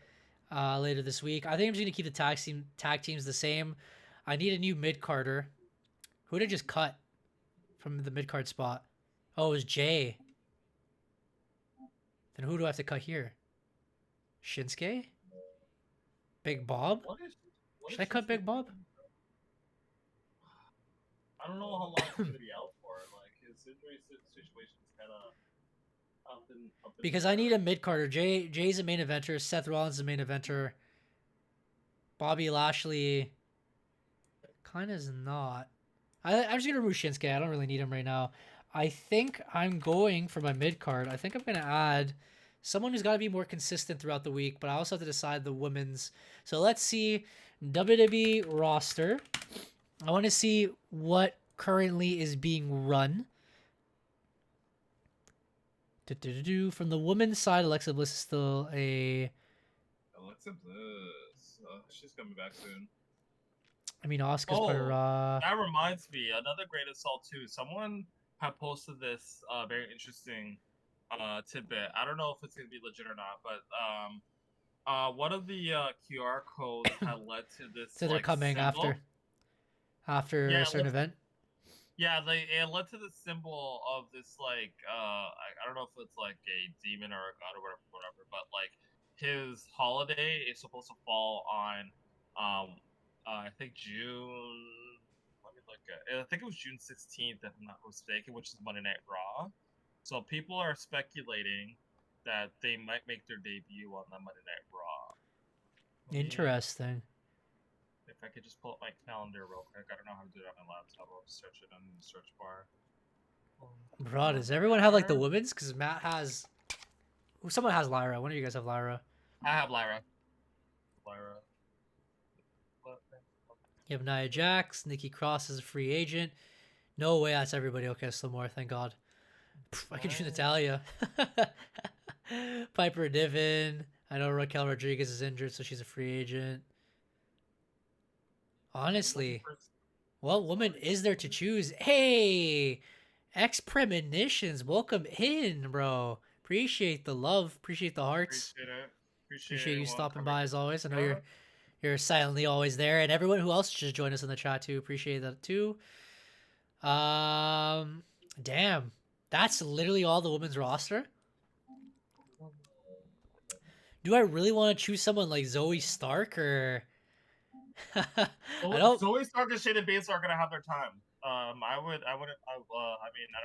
later this week. I think I'm just gonna keep the tag teams the same. I need a new mid carder. Who did I just cut from the mid card spot? Oh, it was Jay. Then who do I have to cut here? Shinsuke? Big Bob? Should I cut Big Bob? I don't know how long he's gonna be out for. Like his injury situation is kind of up and because I need a mid carder. Jay's a main eventer. Seth Rollins is a main eventer. Bobby Lashley kind of is not. I'm just gonna remove Shinsuke. I don't really need him right now. I think I'm going for my mid card. I think I'm gonna add someone who's got to be more consistent throughout the week, but I also have to decide the women's. So let's see WWE roster. I want to see what currently is being run. From the women's side, Alexa Bliss is still a... Alexa Bliss. She's coming back soon. I mean, Asuka's part of Raw. That reminds me, another great assault too. Someone had posted this very interesting tidbit. I don't know if it's gonna be legit or not, but one of the QR codes had led to this. So they're coming symbol. after a certain event. Yeah, it led to the symbol of this like I don't know if it's like a demon or a god or whatever, but like his holiday is supposed to fall on I think June. Let me look at. I think it was June 16th, if I'm not mistaken, which is Monday Night Raw. So people are speculating that they might make their debut on the Monday Night Raw. Interesting. If I could just pull up my calendar real quick. I don't know how to do it on my laptop. I'll just search it on the search bar. Bro, does everyone have like the women's? Because Matt has... Someone has Lyra. One of you guys have Lyra. I have Lyra. You have Nia Jax. Nikki Cross is a free agent. No way, that's everybody. Okay, still more. Thank God. I could choose Natalia. Piper Niven. I know Raquel Rodriguez is injured, so she's a free agent. Honestly, what woman is there to choose? Hey, X Premonitions, welcome in, bro. Appreciate the love, appreciate the hearts. Appreciate you stopping by as always. I know you're silently always there, and everyone who else just joined us in the chat too. Appreciate that too. Damn, that's literally all the women's roster. Do I really want to choose someone like Zoe Stark or? I Zoe Stark and Shayna Baszler are gonna have their time. I mean, I don't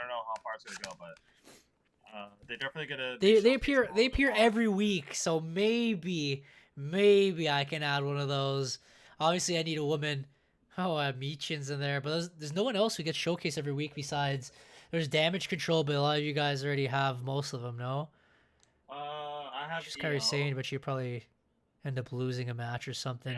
know how far it's gonna go, but they're definitely gonna. They appear every week, so maybe I can add one of those. Obviously, I need a woman. Oh, Meechin's in there, but there's no one else who gets showcased every week besides. There's Damage Control, but a lot of you guys already have most of them, no? I have. She's Kairi Sane, but she'll probably end up losing a match or something.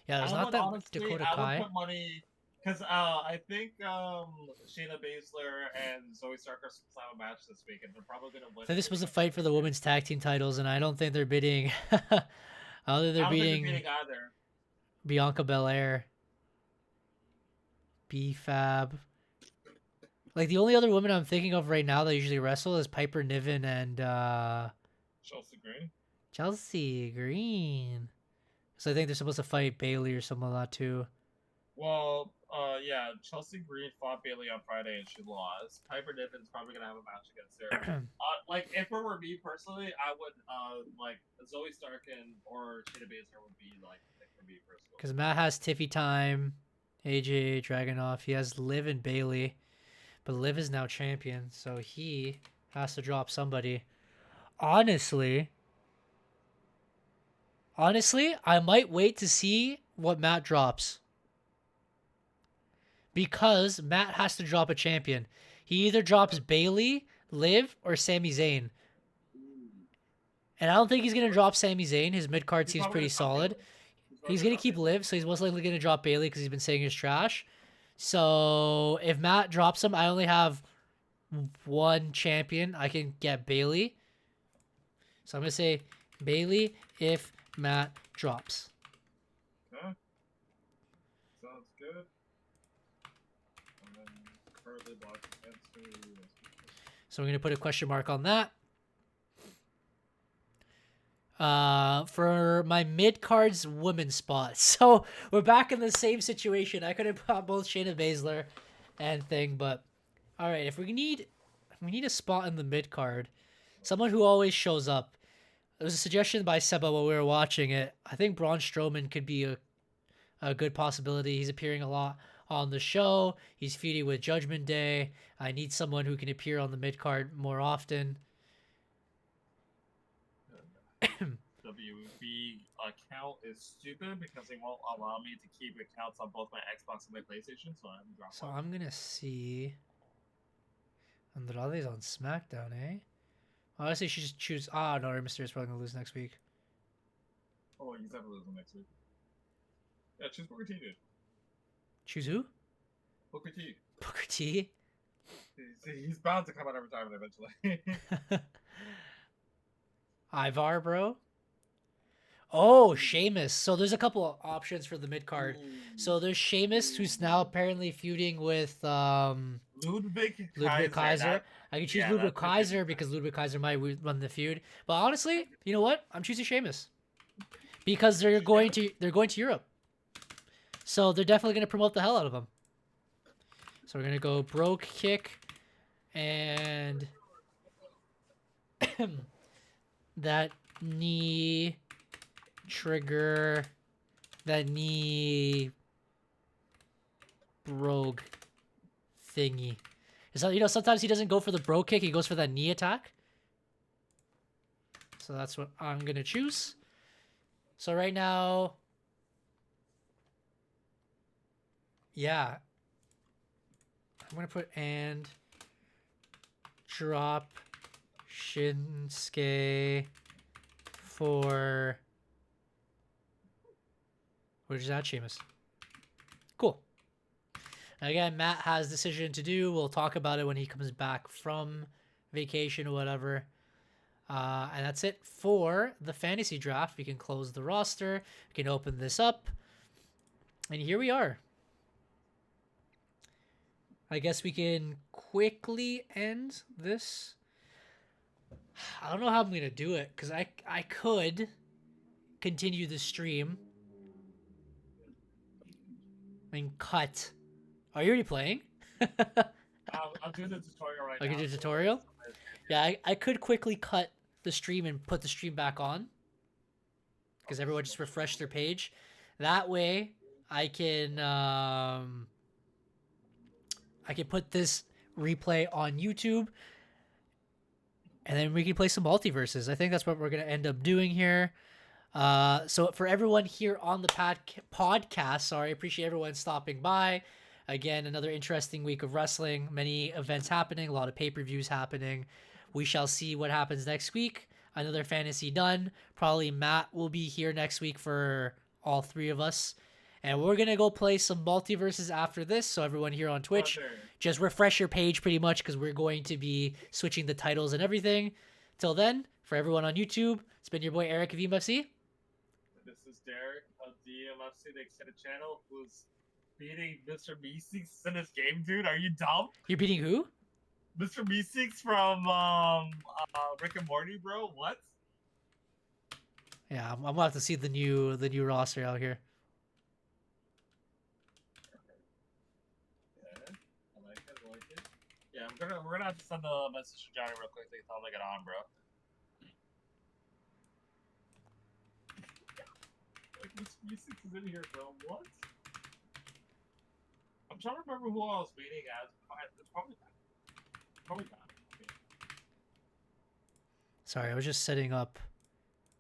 Yeah, there's not that much Dakota Kai. I would put money because I think Shayna Baszler and Zoe Stark are supposed to have a match this week, and they're probably gonna win. So this was a fight for the women's tag team titles, and I don't think they're bidding. I don't think they're beating either. Bianca Belair, B-Fab. Like the only other woman I'm thinking of right now that usually wrestle is Piper Niven and Chelsea Green. Chelsea Green. So I think they're supposed to fight Bailey or something like that too. Well, yeah, Chelsea Green fought Bailey on Friday and she lost. Piper Niven's probably gonna have a match against her. Like if it were me personally, I would like Zoe Stark or Shayna Baszler would be like for me personally. Because Matt has Tiffy Time, AJ Dragunov. He has Liv and Bailey, but Liv is now champion, so he has to drop somebody. Honestly, I might wait to see what Matt drops. Because Matt has to drop a champion. He either drops Bailey, Liv, or Sami Zayn. And I don't think he's going to drop Sami Zayn. His mid-card seems pretty solid. He's going to keep Liv, so he's most likely going to drop Bailey because he's been saying he's trash. So if Matt drops him, I only have one champion. I can get Bailey. So I'm going to say Bailey if Matt drops. Okay. Sounds good. And then currently blocked against me. So we're going to put a question mark on that. For my mid-cards women's spot. So we're back in the same situation. I could have bought both Shayna Baszler and thing, but all right, if we need a spot in the mid-card, someone who always shows up. There was a suggestion by Seba while we were watching it. I think Braun Strowman could be a good possibility. He's appearing a lot on the show. He's feuding with Judgment Day. I need someone who can appear on the mid-card more often. WB account is stupid because they won't allow me to keep accounts on both my Xbox and my PlayStation, so I'm dropping. So I'm gonna see Andrade's on SmackDown, eh? Honestly, she just choose. No, Rey Mysterio's probably gonna lose next week. Oh, he's never losing next week. Yeah, choose Booker T, dude. Choose who? Booker T. Booker T. He's bound to come out of retirement eventually. Ivar, bro. Oh, Sheamus. So there's a couple of options for the mid card. So there's Sheamus, who's now apparently feuding with Ludwig Kaiser. I can choose Ludwig Kaiser because Ludwig Kaiser might run the feud. But honestly, you know what? I'm choosing Sheamus because they're going to Europe. So they're definitely going to promote the hell out of him. So we're going to go broke kick and that knee trigger, that knee brogue thingy. So, sometimes he doesn't go for the bro kick, he goes for that knee attack. So that's what I'm going to choose. So right now, yeah, I'm going to put and drop Shinsuke for... What is that, Sheamus? Cool. Again, Matt has a decision to do. We'll talk about it when he comes back from vacation or whatever. And that's it for the fantasy draft. We can close the roster. We can open this up. And here we are. I guess we can quickly end this. I don't know how I'm going to do it because I could continue the stream and cut. Are you already playing? I'm doing the tutorial right now. Okay, do a tutorial? Yeah, I could quickly cut the stream and put the stream back on because everyone just refresh their page. That way, I can put this replay on YouTube, and then we can play some multiverses. I think that's what we're gonna end up doing here. So for everyone here on the podcast, I appreciate everyone stopping by. Again, another interesting week of wrestling. Many events happening, a lot of pay-per-views happening. We shall see what happens next week. Another fantasy done. Probably Matt will be here next week for all three of us. And we're going to go play some multiverses after this. So everyone here on Twitch, just refresh your page pretty much because we're going to be switching the titles and everything. Till then, for everyone on YouTube, it's been your boy Eric of EMFC. This is Derek of the EMFC, the extended channel, who's beating Mr. Meeseeks in this game, dude. Are you dumb? You're beating who? Mr. Meeseeks from Rick and Morty, bro. What? Yeah, I'm gonna have to see the new roster out here. Okay. I like it. I like it. Yeah, we're gonna have to send a message to Johnny real quick to tell him to get on, bro. Like this music is in here, bro. What? I'm trying to remember who I was beating as. It's probably not. Probably not. Okay. Sorry, I was just setting up.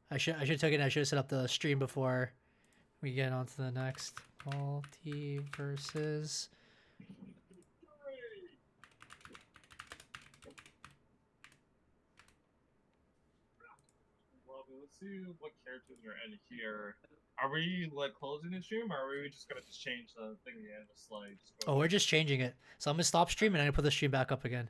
I should have set up the stream before we get on to the next. Multi versus. Well, let's see what characters are in here. Are we like closing the stream, or are we just gonna change the thing and just like? Oh, we're just changing it. So I'm gonna stop streaming and I'm gonna put the stream back up again.